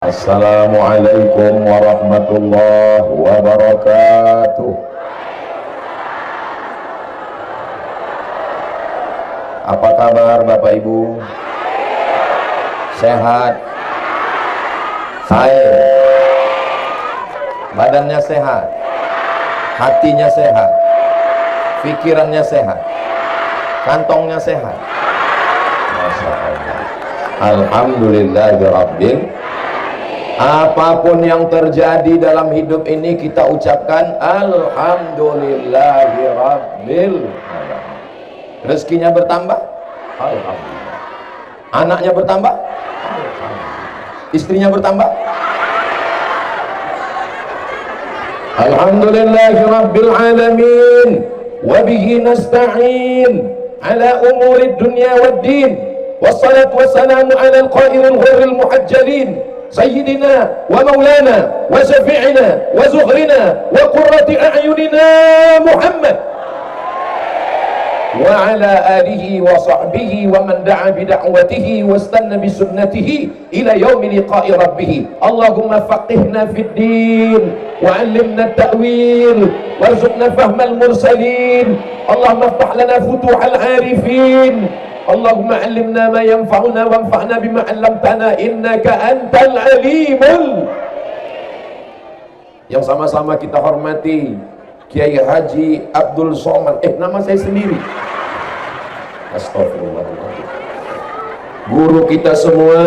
Assalamualaikum warahmatullahi wabarakatuh. Apa kabar Bapak Ibu? Sehat? Saya badannya sehat, hatinya sehat, pikirannya sehat, kantongnya sehat. Masya Allah. Alhamdulillahirabbil. Apapun yang terjadi dalam hidup ini kita ucapkan Alhamdulillahirabbil. Rezekinya bertambah, alhamdulillah. Anaknya bertambah, alhamdulillah. Istrinya bertambah, alhamdulillahirabbil alamin. Wa bihi nasta'in ala umurid dunya waddin. Wassalatu wassalamu ala al-qairil ghurril muhajjalin سيدنا ومولانا وشفيعنا وزهرنا وقرة أعيننا محمد وعلى آله وصحبه ومن دعا بدعوته واستنى بسنته إلى يوم لقاء ربه. اللهم فقهنا في الدين وعلمنا التأويل وارزقنا فهم المرسلين. اللهم افتح لنا فتوح العارفين. Allahumma allimna ma yanfa'una wanfa'na bima 'allamtana innaka antal alimul. Yang sama-sama kita hormati Kiai Haji Abdul Somad. Nama saya sendiri. Astagfirullahaladzim. Guru kita semua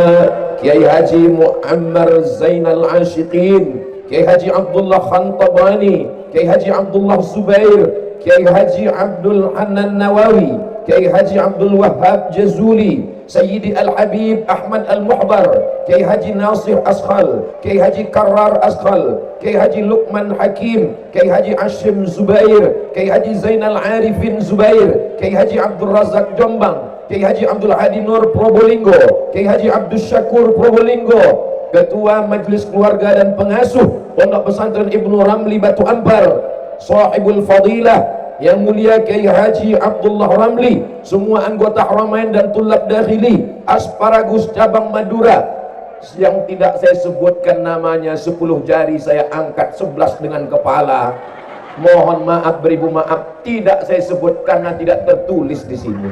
Kiai Haji Muammar Zainal Ashiqin, Kiai Haji Abdullah Khantabani, Kiai Haji Abdullah Zubair, Kiai Haji Abdul Hanan Nawawi, Kiai Haji Abdul Wahab Jazuli, Sayyidi Al-Habib Ahmad Al-Muhbar, Kiai Haji Nasir Askhal, Kiai Haji Karrar Askhal, Kiai Haji Luqman Hakim, Kiai Haji Ashim Zubair, Kiai Haji Zainal Arifin Zubair, Kiai Haji Abdul Razak Jombang, Kiai Haji Abdul Hadi Nur Probolinggo, Kiai Haji Abdul Syakur Probolinggo, Ketua Majelis Keluarga dan Pengasuh Pondok Pesantren Ibnu Ramli Batu Ampar, Sahibul Fadilah Yang Mulia Kiai Haji Abdullah Ramli, semua anggota Haramain dan Tulab Dakhili, Asparagus Cabang Madura, yang tidak saya sebutkan namanya, 10 jari saya angkat, 11 dengan kepala. Mohon maaf, beribu maaf, tidak saya sebut karena tidak tertulis di sini.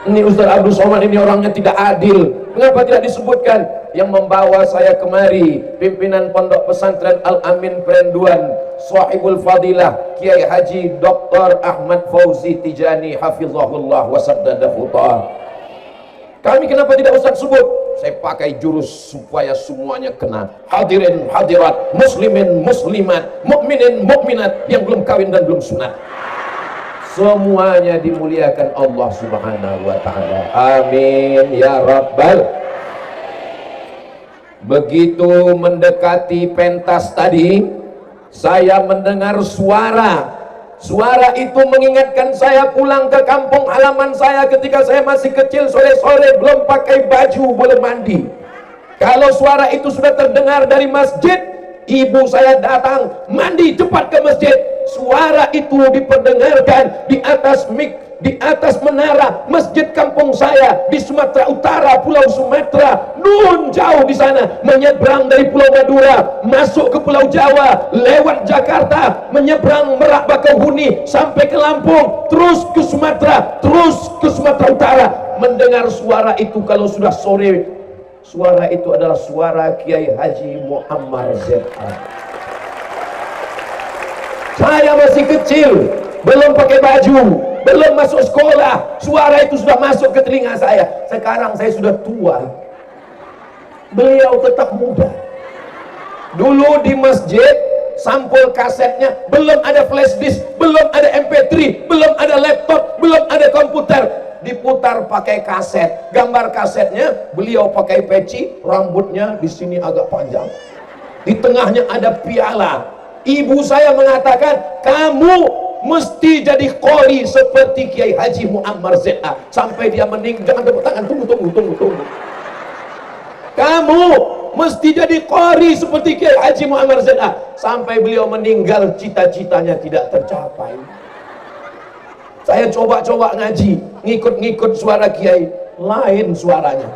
Ini Ustaz Abdul Somad ini orangnya tidak adil. Mengapa tidak disebutkan? Yang membawa saya kemari pimpinan Pondok Pesantren Al-Amin Perenduan, Sahibul Fadilah Kiai Haji Dr. Ahmad Fauzi Tijani hafizahullah wa saddadahu ta'ah. Kami kenapa tidak Ustaz sebut? Saya pakai jurus supaya semuanya kena. Hadirin hadirat, muslimin muslimat, mukminin mukminat yang belum kawin dan belum sunat, semuanya dimuliakan Allah Subhanahu wa ta'ala. Amin ya rabbal. Begitu mendekati pentas tadi, saya mendengar suara. Suara itu mengingatkan saya pulang ke kampung halaman saya ketika saya masih kecil, sore-sore belum pakai baju, boleh mandi. Kalau suara itu sudah terdengar dari masjid, ibu saya datang, mandi cepat ke masjid. Suara itu diperdengarkan di atas mik, di atas menara masjid kampung saya di Sumatera Utara, Pulau Sumatera, nun jauh di sana, menyeberang dari Pulau Madura masuk ke Pulau Jawa, lewat Jakarta, menyeberang Merak Bakauheni sampai ke Lampung, terus ke Sumatera, terus ke Sumatera Utara. Mendengar suara itu kalau sudah sore, suara itu adalah suara Kiai Haji Muammar Z.A. Saya masih kecil, belum pakai baju, belum masuk sekolah, suara itu sudah masuk ke telinga saya. Sekarang saya sudah tua, beliau tetap muda. Dulu di masjid, sampul kasetnya belum ada flash disk, belum ada MP3, belum ada laptop, belum ada komputer, diputar pakai kaset. Gambar kasetnya beliau pakai peci, rambutnya di sini agak panjang, di tengahnya ada piala. Ibu saya mengatakan, kamu mesti jadi qori seperti Kiai Haji Muammar Z.A. Sampai dia meninggal. Jangan tepuk tangan, tunggu. Kamu mesti jadi qori seperti Kiai Haji Muammar Z.A. Sampai beliau meninggal, cita-citanya tidak tercapai. Saya coba-coba ngaji, ngikut-ngikut suara Kiai, lain suaranya.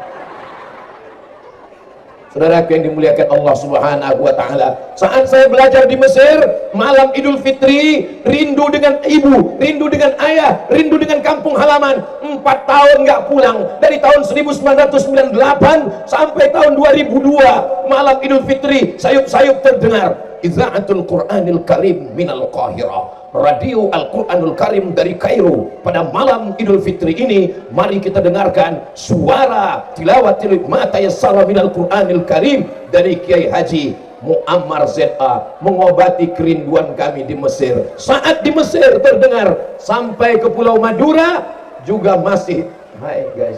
Saudaraku yang dimuliakan Allah Subhanahu wa taala, saat saya belajar di Mesir, malam Idul Fitri, rindu dengan ibu, rindu dengan ayah, rindu dengan kampung halaman. 4 tahun nggak pulang, dari tahun 1998 sampai tahun 2002. Malam Idul Fitri, sayup-sayup terdengar Iza'atul Qur'anil Karim minal Qahirah, radio Al-Quranul Karim dari Kairo. Pada malam Idul Fitri ini, mari kita dengarkan suara tilawatil mata yassara minal Quranil Karim dari Kiai Haji Muammar ZA, mengobati kerinduan kami di Mesir. Saat di Mesir terdengar sampai ke Pulau Madura juga masih. Hai guys,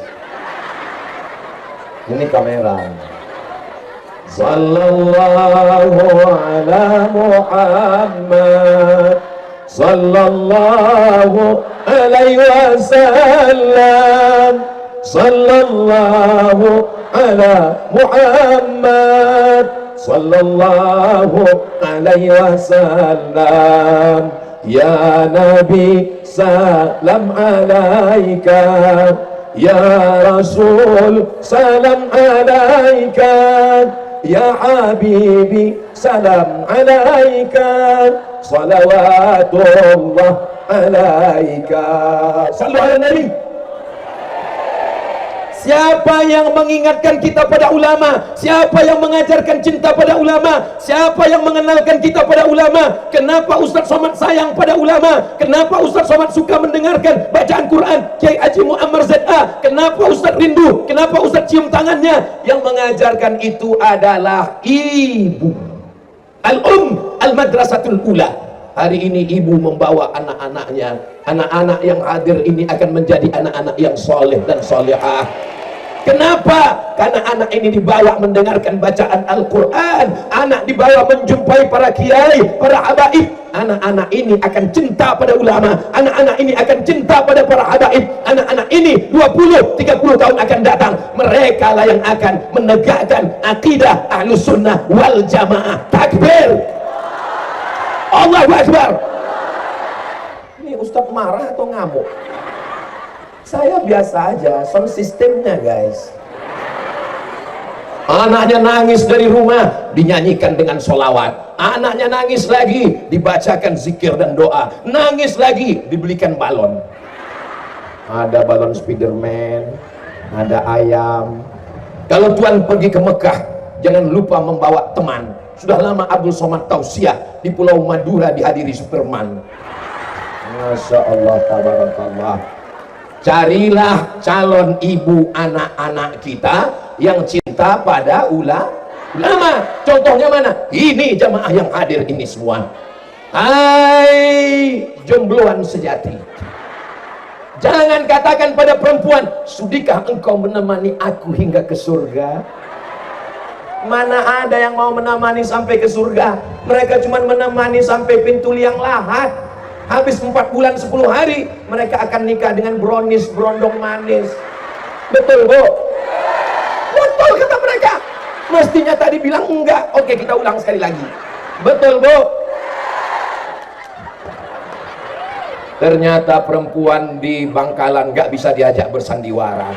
ini kamera. Sallallahu ala Muhammad, sallallahu alaihi wasallam, sallallahu ala Muhammad, sallallahu alaihi wasallam. Ya Nabi salam alaika, ya Rasul salam alaika, ya Habibi salam alaika, salawatullah alaika. Sallu ala Nabi. Siapa yang mengingatkan kita pada ulama? Siapa yang mengajarkan cinta pada ulama? Siapa yang mengenalkan kita pada ulama? Kenapa Ustaz Somad sayang pada ulama? Kenapa Ustaz Somad suka mendengarkan bacaan Quran Kiai Haji Muammar ZA? Kenapa Ustaz rindu? Kenapa Ustaz cium tangannya? Yang mengajarkan itu adalah ibu. Al-Um Al-Madrasatul Ula. Hari ini ibu membawa anak-anaknya. Anak-anak yang hadir ini akan menjadi anak-anak yang soleh dan solehah. Kenapa? Karena anak ini dibawa mendengarkan bacaan Al-Quran, anak dibawa menjumpai para kiai, para habaib. Anak-anak ini akan cinta pada ulama, anak-anak ini akan cinta pada para habaib. Anak-anak ini 20-30 tahun akan datang, mereka lah yang akan menegakkan akidah Ahlus Sunnah wal Jamaah. Takbir, Allahu Akbar. Ini Ustaz marah atau ngamuk? Saya biasa aja, sound sistemnya guys. Anaknya nangis dari rumah, dinyanyikan dengan sholawat. Anaknya nangis lagi, dibacakan zikir dan doa. Nangis lagi, dibelikan balon. Ada balon Spiderman, ada ayam. Kalau Tuhan pergi ke Mekah, jangan lupa membawa teman. Sudah lama Abdul Somad tausiah di Pulau Madura dihadiri Superman. Masya Allah, tabarakallah. Carilah calon ibu anak-anak kita yang cinta pada ulama. Contohnya mana? Ini jamaah yang hadir ini semua. Hai jombloan sejati, jangan katakan pada perempuan, sudikah engkau menemani aku hingga ke surga? Mana ada yang mau menemani sampai ke surga? Mereka cuma menemani sampai pintu liang lahat. Habis 4 bulan 10 hari mereka akan nikah dengan brownies berondong manis. Betul bu? Betul kata mereka. Mestinya tadi bilang enggak. Oke, kita ulang sekali lagi. Betul bu? Ternyata perempuan di Bangkalan nggak bisa diajak bersandiwara.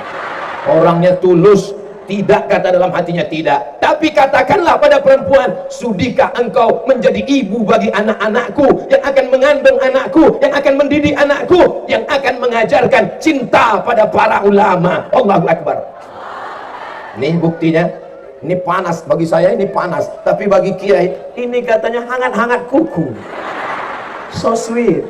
Orangnya tulus. Tidak kata dalam hatinya tidak, tapi katakanlah pada perempuan, sudikah engkau menjadi ibu bagi anak-anakku, yang akan mengandung anakku, yang akan mendidik anakku, yang akan mengajarkan cinta pada para ulama. Allahu Akbar. Ini buktinya. Ini panas bagi saya, ini panas, tapi bagi kiai ini katanya hangat-hangat kuku. So sweet.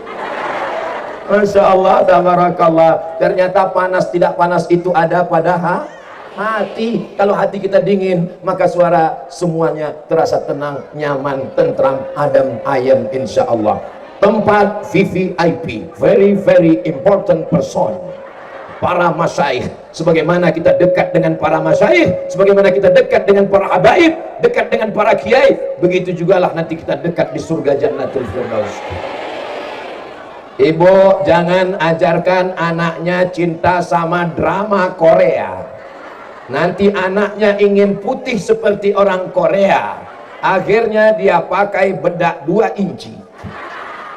Masya Allah, tabarakallah. Ternyata panas tidak panas itu ada pada hati. Kalau hati kita dingin, maka suara semuanya terasa tenang, nyaman, tentram, adem, ayem, insya Allah. Tempat VVIP, very very important person, para masyaikh. Sebagaimana kita dekat dengan para masyaikh, sebagaimana kita dekat dengan para habaib, dekat dengan para kiai, begitu jugalah nanti kita dekat di surga Jannatul Firdaus. Ibu jangan ajarkan anaknya cinta sama drama Korea. Nanti anaknya ingin putih seperti orang Korea, akhirnya dia pakai bedak 2 inci,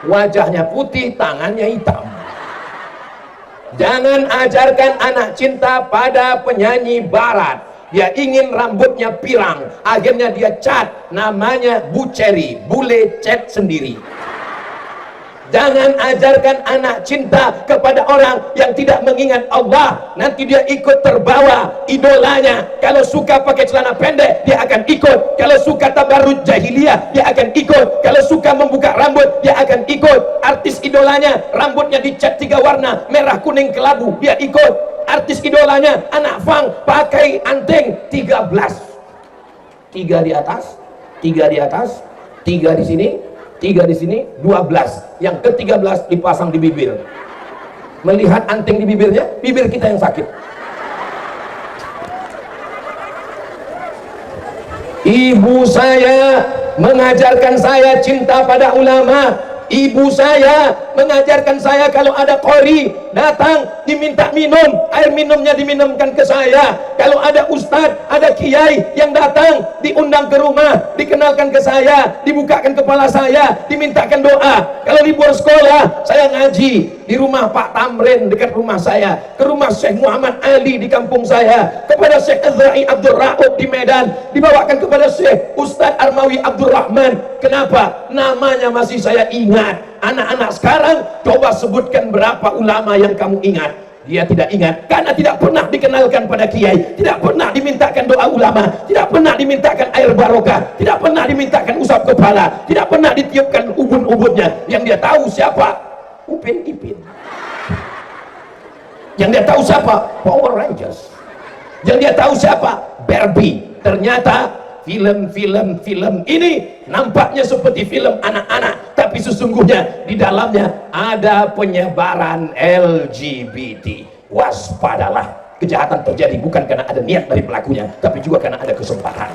wajahnya putih, tangannya hitam. Jangan ajarkan anak cinta pada penyanyi barat. Dia ingin rambutnya pirang, akhirnya dia cat, namanya Bu Cherry, bule cat sendiri. Jangan ajarkan anak cinta kepada orang yang tidak mengingat Allah. Nanti dia ikut terbawa idolanya. Kalau suka pakai celana pendek, dia akan ikut. Kalau suka tabarruj jahiliyah, dia akan ikut. Kalau suka membuka rambut, dia akan ikut. Artis idolanya rambutnya dicat 3 warna, merah, kuning, kelabu, dia ikut. Artis idolanya anak fang pakai anting 13. 3 di atas, 3 di atas, 3 di sini, 3 di sini, 12. Yang ke-13 dipasang di bibir. Melihat anting di bibirnya, bibir kita yang sakit. Ibu saya mengajarkan saya cinta pada ulama. Ibu saya mengajarkan saya kalau ada qori datang diminta minum, air minumnya diminumkan ke saya. Kalau ada ustadz, ada kiai yang datang diundang ke rumah, dikenalkan ke saya, dibukakan kepala saya, dimintakan doa. Kalau libur sekolah, saya ngaji di rumah Pak Tamrin dekat rumah saya, ke rumah Syekh Muhammad Ali di kampung saya, kepada Syekh Azra'i Abdul Ra'ub di Medan, dibawakan kepada Syekh Ustadz Armawi Abdul Rahman. Kenapa? Namanya masih saya ingat. Anak-anak sekarang coba sebutkan berapa ulama yang kamu ingat. Dia tidak ingat karena tidak pernah dikenalkan pada kiai, tidak pernah dimintakan doa ulama, tidak pernah dimintakan air barokah, tidak pernah dimintakan usap kepala, tidak pernah ditiupkan ubun-ubunnya. Yang dia tahu siapa? Upin Ipin. Yang dia tahu siapa? Power Rangers. Yang dia tahu siapa? Barbie. Ternyata film ini nampaknya seperti film anak-anak, tapi sesungguhnya di dalamnya ada penyebaran LGBT. Waspadalah, kejahatan terjadi bukan karena ada niat dari pelakunya, tapi juga karena ada kesempatan.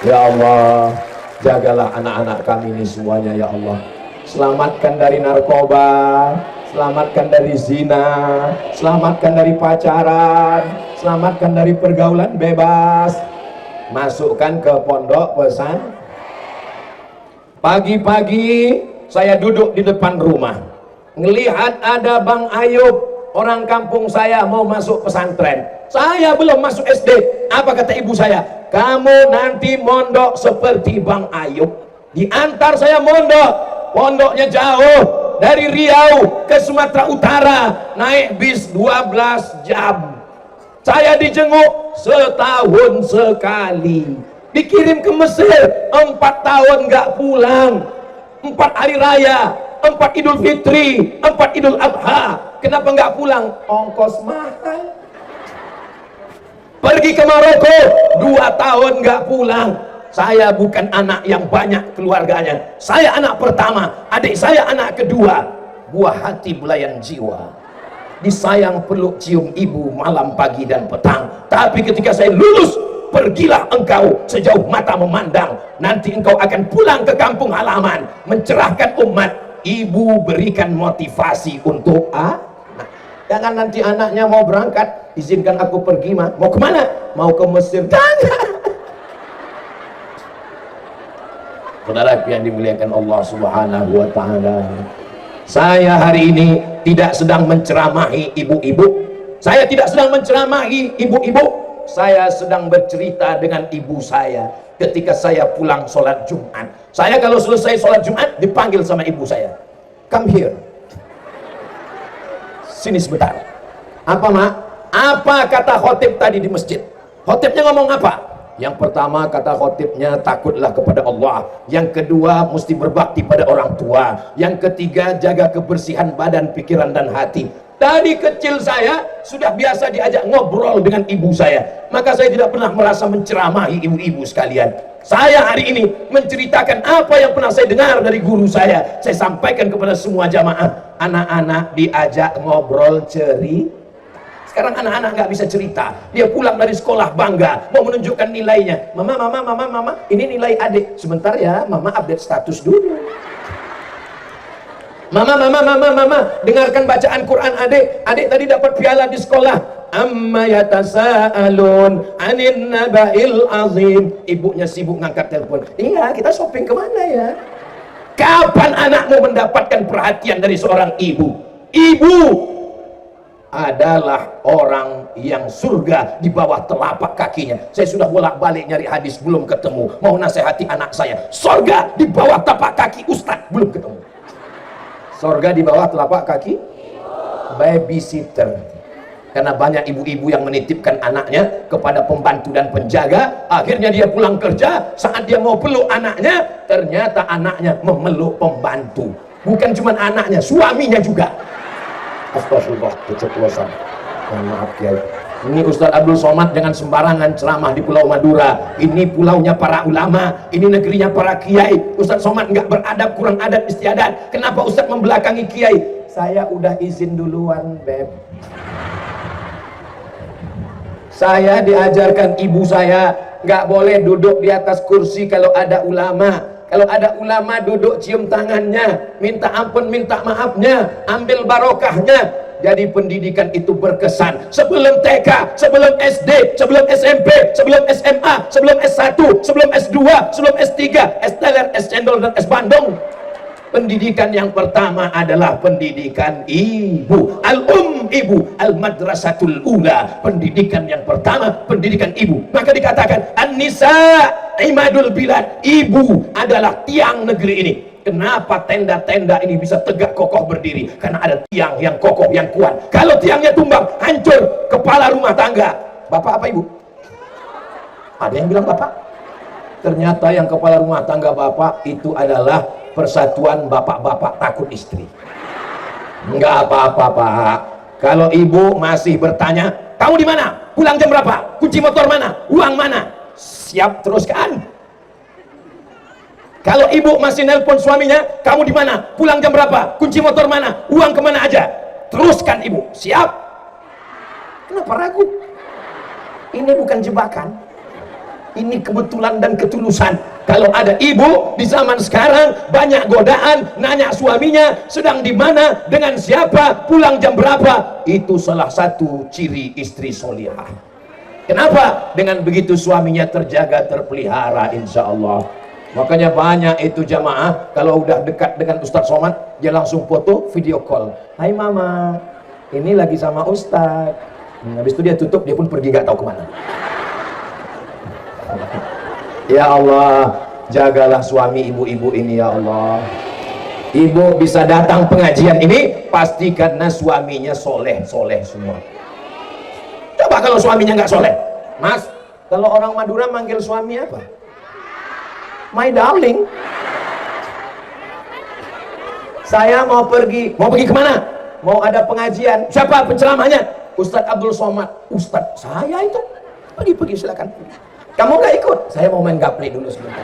Ya Allah, jagalah anak-anak kami ini semuanya ya Allah. Selamatkan dari narkoba, selamatkan dari zina, selamatkan dari pacaran, selamatkan dari pergaulan bebas. Masukkan ke pondok pesan. Pagi-pagi saya duduk di depan rumah, ngelihat ada Bang Ayub, orang kampung saya mau masuk pesantren. Saya belum masuk SD. Apa kata ibu saya? Kamu nanti mondok seperti Bang Ayub. Diantar saya mondok, pondoknya jauh, dari Riau ke Sumatera Utara, naik bis 12 jam. Saya dijenguk setahun sekali, dikirim ke Mesir 4 tahun nggak pulang, 4 hari raya, 4 Idul Fitri, 4 Idul Adha. Kenapa nggak pulang? Ongkos mahal. Pergi ke Maroko 2 tahun nggak pulang. Saya bukan anak yang banyak keluarganya, saya anak pertama, adik saya anak kedua. Buah hati belayan jiwa, disayang peluk cium ibu malam, pagi dan petang. Tapi ketika saya lulus, pergilah engkau sejauh mata memandang. Nanti engkau akan pulang ke kampung halaman, mencerahkan umat. Ibu berikan motivasi untuk anak. Jangan nanti anaknya mau berangkat, izinkan aku pergi mah. Mau kemana? Mau ke Mesir. Jangan. Saudara yang dimuliakan Allah Subhanahu wa Ta'ala, saya hari ini tidak sedang menceramahi ibu-ibu, saya tidak sedang menceramahi ibu-ibu, saya sedang bercerita dengan ibu saya ketika saya pulang sholat Jumat. Saya kalau selesai sholat Jumat dipanggil sama ibu saya, come here, sini sebentar. Apa mak? Apa kata khotib tadi di masjid? Khotibnya ngomong apa? Yang pertama kata khotibnya, takutlah kepada Allah. Yang kedua, mesti berbakti pada orang tua. Yang ketiga, jaga kebersihan badan, pikiran dan hati. Dari kecil saya sudah biasa diajak ngobrol dengan ibu saya, maka saya tidak pernah merasa menceramahi ibu-ibu sekalian. Saya hari ini menceritakan apa yang pernah saya dengar dari guru saya. Saya sampaikan kepada semua jamaah. Anak-anak diajak ngobrol cerita. Sekarang anak-anak nggak bisa cerita. Dia pulang dari sekolah bangga, mau menunjukkan nilainya. Mama, ini nilai adik. Sebentar ya, mama update status dulu. Mama, dengarkan bacaan Quran adik. Adik tadi dapat piala di sekolah. Amma yatasaalun 'anil naba'il azim. Ibunya sibuk ngangkat telepon. Iya, kita shopping kemana ya? Kapan anakmu mendapatkan perhatian dari seorang ibu? Ibu adalah orang yang surga di bawah telapak kakinya. Saya sudah bolak-balik nyari hadis belum ketemu. Mau nasihati anak saya, surga di bawah telapak kaki Ustadz, belum ketemu. Surga di bawah telapak kaki babysitter. Karena banyak ibu-ibu yang menitipkan anaknya kepada pembantu dan penjaga, akhirnya dia pulang kerja, saat dia mau peluk anaknya, ternyata anaknya memeluk pembantu. Bukan cuma anaknya, suaminya juga. Astagfirullah, keceplosan. Maaf Kiai. Ini Ustadz Abdul Somad dengan sembarangan ceramah di Pulau Madura. Ini pulaunya para ulama, ini negerinya para kiai. Ustadz Somad nggak beradab, kurang adat istiadat. Kenapa Ustadz membelakangi kiai? Saya udah izin duluan, Beb. Saya diajarkan ibu saya nggak boleh duduk di atas kursi kalau ada ulama. Kalau ada ulama duduk cium tangannya, minta ampun, minta maafnya, ambil barokahnya. Jadi pendidikan itu berkesan. Sebelum TK, sebelum SD, sebelum SMP, sebelum SMA, sebelum S1, sebelum S2, sebelum S3, S teler, S cendol, dan S bandung. Pendidikan yang pertama adalah pendidikan ibu. Al-um, ibu. Al-madrasatul ula. Pendidikan yang pertama, pendidikan ibu. Maka dikatakan an-nisa imadul bilad. Ibu adalah tiang negeri ini. Kenapa tenda-tenda ini bisa tegak kokoh berdiri? Karena ada tiang yang kokoh, yang kuat. Kalau tiangnya tumbang, hancur kepala rumah tangga. Bapak apa ibu? Ada yang bilang bapak? Ternyata yang kepala rumah tangga bapak itu adalah persatuan bapak-bapak takut istri. Enggak apa-apa Pak. Kalau ibu masih bertanya, kamu di mana? Pulang jam berapa? Kunci motor mana? Uang mana? Siap teruskan. Kalau ibu masih nelpon suaminya, kamu di mana? Pulang jam berapa? Kunci motor mana? Uang kemana aja? Teruskan ibu. Siap. Kenapa ragu? Ini bukan jebakan. Ini kebetulan dan ketulusan. Kalau ada ibu di zaman sekarang banyak godaan, nanya suaminya sedang di mana, dengan siapa, pulang jam berapa, itu salah satu ciri istri solihah. Kenapa? Dengan begitu suaminya terjaga, terpelihara, insya Allah. Makanya banyak itu jamaah kalau udah dekat dengan Ustadz Somad, dia langsung foto, video call. Hai mama, ini lagi sama Ustadz. Habis itu dia tutup, dia pun pergi gak tahu kemana. Ya Allah, jagalah suami ibu-ibu ini ya Allah. Ibu bisa datang pengajian ini pasti karena suaminya soleh semua. Coba kalau suaminya nggak soleh, Mas, kalau orang Madura manggil suami apa? My darling. Saya mau pergi kemana? Mau ada pengajian. Siapa penceramahnya? Ustadz Abdul Somad. Ustadz saya itu. Pergi silakan. Kamu gak ikut? Saya mau main gaple dulu sebentar.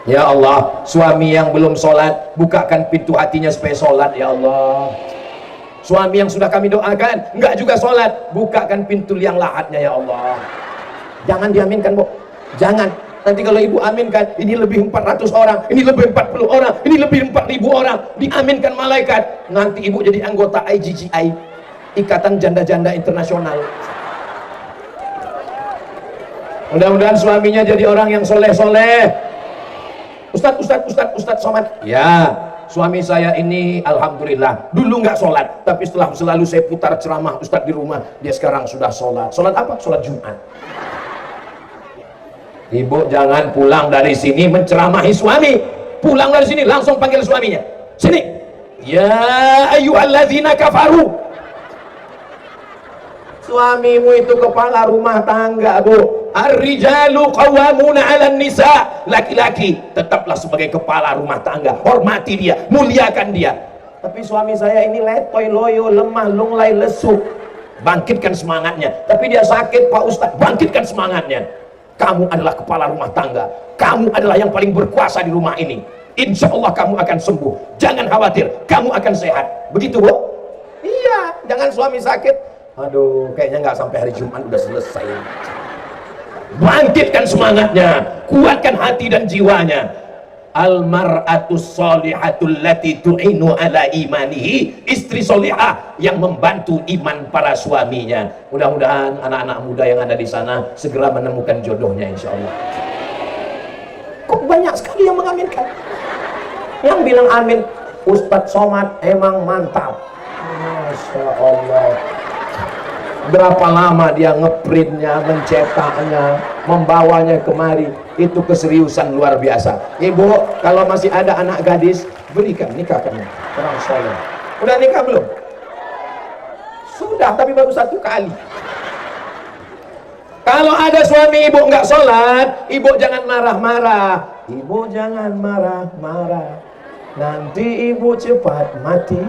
Ya Allah, suami yang belum sholat, bukakan pintu hatinya supaya sholat ya Allah. Suami yang sudah kami doakan, enggak juga sholat, bukakan pintu liang lahatnya ya Allah. Jangan diaminkan Bu, jangan. Nanti kalau ibu aminkan, ini lebih 400 orang, ini lebih 40 orang, ini lebih 4000 orang, diaminkan malaikat. Nanti ibu jadi anggota IGGI, Ikatan Janda-Janda Internasional. Mudah-mudahan suaminya jadi orang yang soleh-soleh. Ustadz Somad. Ya, suami saya ini alhamdulillah dulu nggak sholat, tapi setelah selalu saya putar ceramah Ustadz di rumah, dia sekarang sudah sholat. Sholat apa? Sholat Jumat. Ibu jangan pulang dari sini menceramahi suami. Pulang dari sini langsung panggil suaminya. Sini. Ya ayyuhalladzina kafaru. Suamimu itu kepala rumah tangga Bu. Ar-rijalu qawwamuna 'alan nisa. Laki-laki tetaplah sebagai kepala rumah tangga, hormati dia, muliakan dia. Tapi suami saya ini letoy, loyo, lemah, lunglai, lesu. Bangkitkan semangatnya. Tapi dia sakit Pak Ustadz, bangkitkan semangatnya. Kamu adalah kepala rumah tangga, kamu adalah yang paling berkuasa di rumah ini. Insya Allah kamu akan sembuh, jangan khawatir, kamu akan sehat. Begitu Bu? Iya, jangan suami sakit, aduh kayaknya nggak sampai hari Jumat udah selesai. Bangkitkan semangatnya, kuatkan hati dan jiwanya. Almar'atus solihatul lati tu'inu ala imanihi. Istri solihah yang membantu iman para suaminya. Mudah-mudahan anak-anak muda yang ada di sana segera menemukan jodohnya insya Allah. Kok banyak sekali yang mengaminkan? Yang bilang amin, Ustadz Somad emang mantap. Masya Masya Allah. Berapa lama dia ngeprintnya, mencetaknya, membawanya kemari. Itu keseriusan luar biasa. Ibu, kalau masih ada anak gadis, berikan, nikahkannya. Orang soleh. Udah nikah belum? Sudah, tapi baru 1 kali. Kalau ada suami ibu nggak sholat, ibu jangan marah-marah. Ibu jangan marah-marah, nanti ibu cepat mati.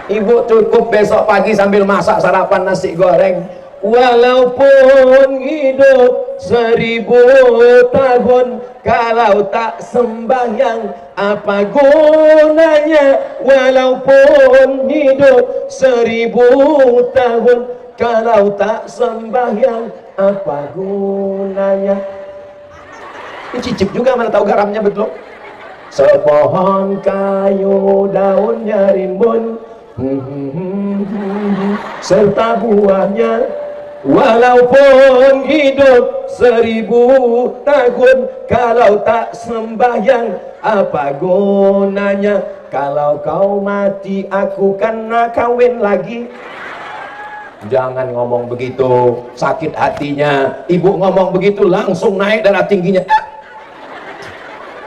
Ibu cukup besok pagi sambil masak sarapan nasi goreng. Walaupun hidup 1000 tahun, kalau tak sembahyang apa gunanya? Walaupun hidup 1000 tahun, kalau tak sembahyang apa gunanya? Ini cicip juga, mana tahu garamnya betul. Sepohon kayu daunnya rimbun, serta buahnya. Walaupun hidup 1000 tahun, kalau tak sembahyang apa gunanya? Kalau kau mati aku kena kawin lagi. Jangan ngomong begitu, sakit hatinya. Ibu ngomong begitu langsung naik darah tingginya.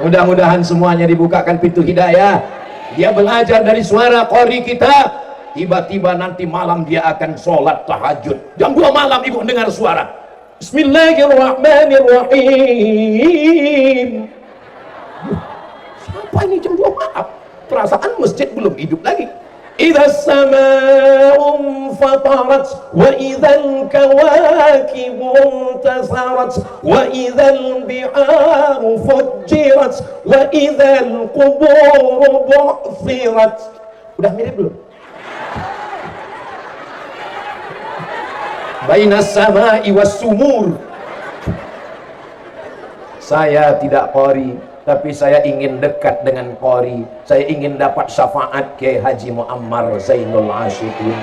Mudah-mudahan semuanya dibukakan pintu hidayah. Dia belajar dari suara qori kita. Tiba-tiba nanti malam dia akan sholat tahajud. Jam 2 malam ibu dengar suara Bismillahirrahmanirrahim. Siapa ini jam 2 malam? Perasaan masjid belum hidup lagi. Idza as-samaa'u fatarat wa idzal kawakibu intasarat wa idzal bi'aru fujjirat wa idzal quburu bu'thirat. Udah mirip belum? Bainas sama'i was sumur. Saya tidak qori, tapi saya ingin dekat dengan qori. Saya ingin dapat syafaat Kiai Haji Muammar Zainul Ashiqin.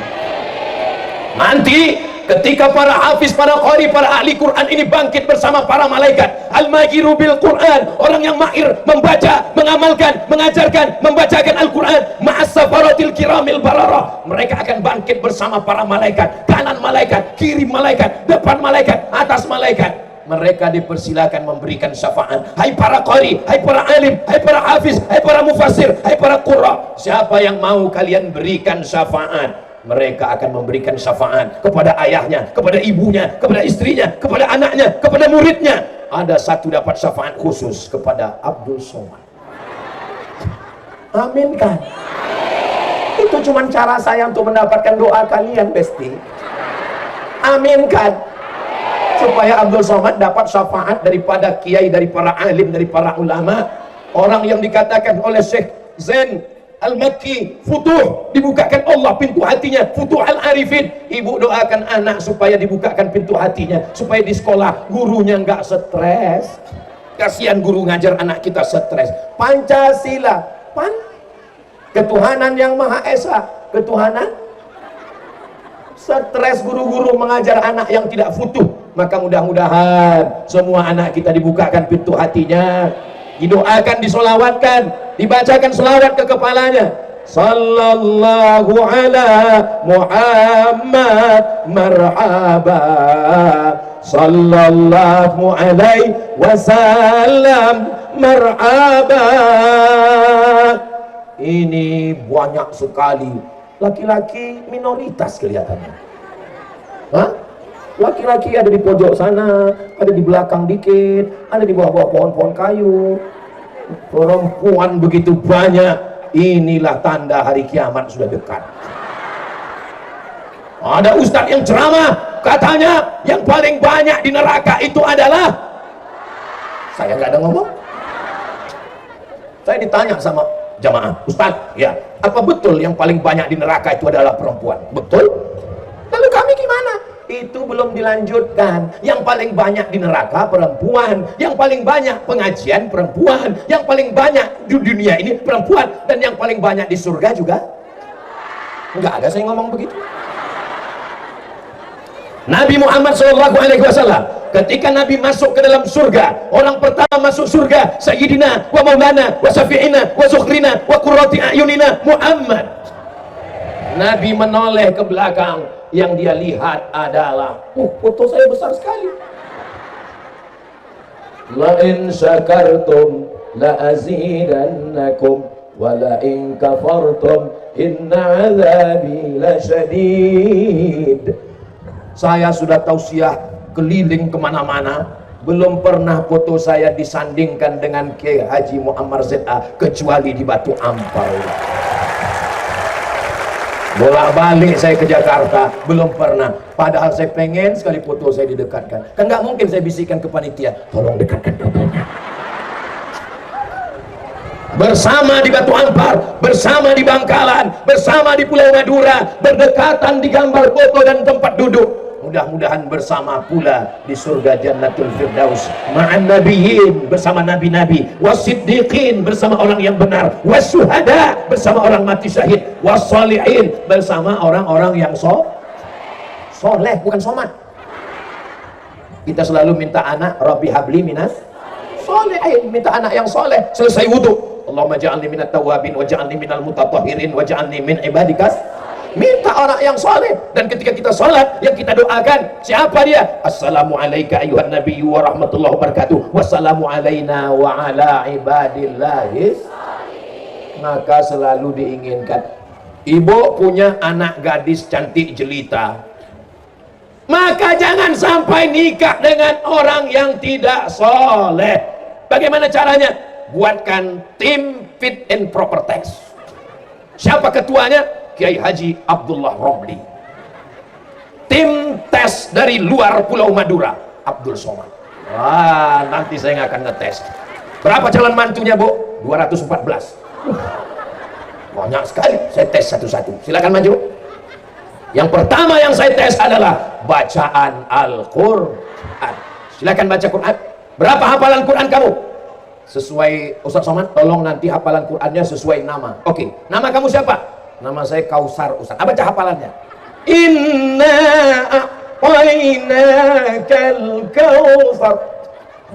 Nanti ketika para hafiz, para qori, para ahli Quran ini bangkit bersama para malaikat, al-mahiru bil Quran, orang yang mahir membaca, mengamalkan, mengajarkan, membacakan Al-Quran, ma'as safaratil kiramil bararah. Mereka akan bangkit bersama para malaikat, kanan malaikat, kiri malaikat, depan malaikat, atas malaikat. Mereka dipersilakan memberikan syafaat. Hai para qari, hai para alim, hai para hafiz, hai para mufassir, hai para qurra, siapa yang mau kalian berikan syafaat? Mereka akan memberikan syafaat kepada ayahnya, kepada ibunya, kepada istrinya, kepada anaknya, kepada muridnya. Ada satu dapat syafaat khusus kepada Abdul Somad. Amin kan? Itu cuma cara saya untuk mendapatkan doa kalian, Besti. Amin kan? Supaya Abdul Somad dapat syafaat daripada kiai, dari para alim, dari para ulama. Orang yang dikatakan oleh Syekh Zain Al-Makki, futuh, dibukakan Allah pintu hatinya, futuh al-arifin. Ibu doakan anak supaya dibukakan pintu hatinya, supaya di sekolah gurunya nggak stres. Kasihan guru ngajar anak kita stres. Pancasila, ketuhanan yang Maha Esa, ketuhanan. Stres guru-guru mengajar anak yang tidak futuh. Maka mudah-mudahan semua anak kita dibukakan pintu hatinya, didoakan, disolawatkan, dibacakan selawat ke kepalanya. Sallallahu ala Muhammad marhaba, sallallahu alaihi wasallam marhaba. Ini banyak sekali laki-laki minoritas kelihatannya. Hah? Laki-laki ada di pojok sana, ada di belakang dikit, ada di bawah-bawah pohon-pohon kayu. Perempuan begitu banyak. Inilah tanda hari kiamat sudah dekat. Ada ustadz yang ceramah, katanya yang paling banyak di neraka itu adalah, saya nggak ada ngomong. Saya ditanya sama jamaah, ustadz, ya, apa betul yang paling banyak di neraka itu adalah perempuan? Betul. Lalu kami gimana? Itu belum dilanjutkan. Yang paling banyak di neraka perempuan, yang paling banyak pengajian perempuan, yang paling banyak di dunia ini perempuan, dan yang paling banyak di surga juga. Enggak ada saya ngomong begitu. Nabi Muhammad SAW, ketika Nabi masuk ke dalam surga, orang pertama masuk surga Sayyidina wa Maulana wa Syafi'ina wa Zukhrina wa Qurrati A'yunina Muhammad. Nabi menoleh ke belakang, yang dia lihat adalah foto saya besar sekali. La in syakartum la azidannakum wa la in kafartum inna azabi lasyadid. Saya sudah tausiah keliling kemana-mana, belum pernah foto saya disandingkan dengan Kiai Haji Muammar ZA kecuali di Batu Ampau. Bolak-balik saya ke Jakarta, belum pernah. Padahal saya pengen sekali foto saya didekatkan. Kan nggak mungkin saya bisikkan ke panitia, tolong dekatkan fotonya. Bersama di Batu Ampar, bersama di Bangkalan, bersama di Pulau Madura, berdekatan di gambar foto dan tempat duduk. Mudah-mudahan bersama pula di surga Jannatul Firdaus ma'an nabiyyin, bersama nabi-nabi, wasiddiqin, bersama orang yang benar, wasyuhada, bersama orang mati syahid, wassalihin, bersama orang-orang yang soleh, bukan somat. Kita selalu minta anak, Rabbi habli minas solehin, minta anak yang soleh. Selesai wudu, Allahumma ja'alni minat tawabin wa ja'alni minal mutatahhirin wa ja'alni min ibadikas. Minta orang yang soleh. Dan ketika kita sholat, yang kita doakan siapa dia? Assalamualaikum ayuhan nabiyyu wa rahmatullahi wabarakatuh, wassalamu alaina wa ala ibadillahis. Maka selalu diinginkan. Ibu punya anak gadis cantik jelita, maka jangan sampai nikah dengan orang yang tidak soleh. Bagaimana caranya? Buatkan tim fit and proper test. Siapa ketuanya? Kiai Haji Abdullah Robli. Tim tes dari luar Pulau Madura, Abdul Somad. Wah, nanti saya nggak akan ngetes. Berapa calon mantunya, Bu? 214. Banyak sekali. Saya tes satu-satu. Silakan maju. Yang pertama yang saya tes adalah bacaan Al-Quran. Silakan baca Quran. Berapa hafalan Quran kamu? Sesuai Ustaz Somad, tolong nanti hafalan Qurannya sesuai nama. Oke, nama kamu siapa? Nama saya Kausar Ustaz. Apa baca hafalannya? Inna a'tainakal kautsar.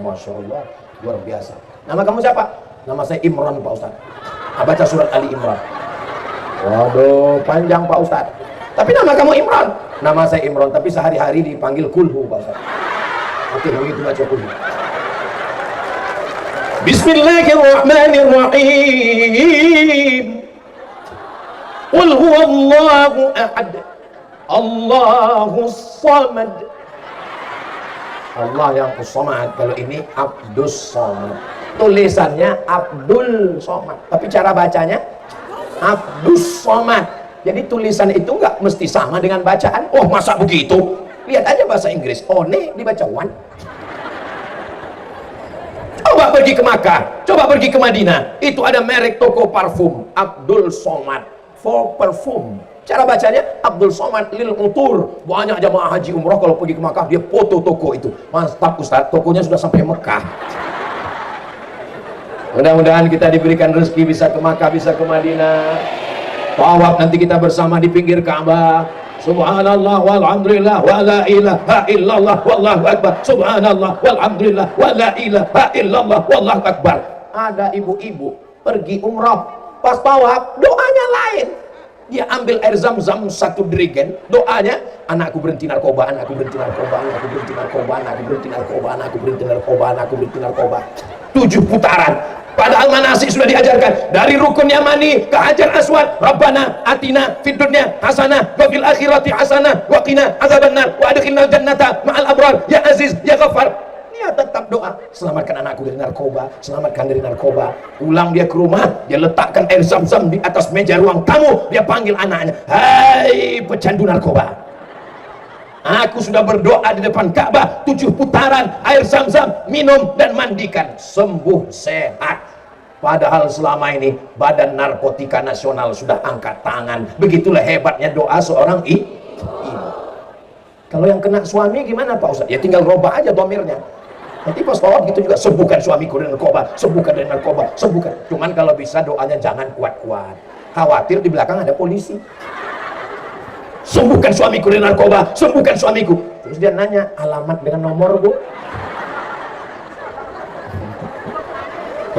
Masya Allah, luar biasa. Nama kamu siapa? Nama saya Imran Pak Ustaz. Baca surat Ali Imran. Waduh, panjang Pak Ustaz. Tapi nama kamu Imran. Nama saya Imran, tapi sehari-hari dipanggil Kulhu Pak Ustaz. Oke, begitu baca Kulhu. Bismillahirrahmanirrahim. Qul huwallahu ahad, Allahus samad. Allah yang Samad. Kalau ini Abdus Samad. Tulisannya Abdul Somad, tapi cara bacanya Abdus Somad. Jadi tulisan itu nggak mesti sama dengan bacaan. Oh, masa begitu? Lihat aja bahasa Inggris. One dibaca one. Coba pergi ke Makkah, coba pergi ke Madinah. Itu ada merek toko parfum Abdul Somad for perfume. Cara bacanya Abdul Somad lil utur. Banyak jamaah haji umroh kalau pergi ke Makkah dia foto toko itu. Mantap Ustaz, tokonya sudah sampai Mekah. Mudah-mudahan kita diberikan rezeki bisa ke Makkah, bisa ke Madinah. Tawaf nanti kita bersama di pinggir Ka'bah. Subhanallah walhamdulillah wa la ilaha illallah wallahu akbar. Subhanallah walhamdulillah wa la ilaha illallah wallahu akbar. Ada ibu-ibu pergi umrah, pas tawaf doanya lain. Dia ambil air zam-zam satu dirigen, doanya anakku berhenti narkoba, anakku berhenti narkoba, anakku berhenti narkoba, anakku berhenti narkoba, anakku berhenti narkoba, anakku berhenti narkoba. 7 putaran. Padahal manasik sudah diajarkan dari rukun Yamani ke Hajar Aswad. Rabbana atina fid dunya hasanah wa fil akhirati hasanah wa qina azabannar wa adkhilnal jannata ma'al abrar ya aziz ya ghafar. Dia tetap doa, selamatkan anakku dari narkoba, selamatkan dari narkoba. Pulang dia ke rumah, dia letakkan air zam-zam di atas meja ruang tamu, dia panggil anaknya, hai pecandu narkoba, aku sudah berdoa di depan Ka'bah 7 putaran air zam-zam, minum dan mandikan, sembuh sehat. Padahal selama ini Badan Narkotika Nasional sudah angkat tangan. Begitulah hebatnya doa seorang ibu. Kalau yang kena suami gimana Pak Ustaz? Ya tinggal robah aja domirnya. Nanti pas tawaf gitu juga, sembuhkan suamiku dari narkoba, sembuhkan dari narkoba, sembuhkan. Cuman kalau bisa doanya jangan kuat-kuat. Khawatir di belakang ada polisi. Sembuhkan suamiku dari narkoba, sembuhkan suamiku. Terus dia nanya, alamat dengan nomor Bu.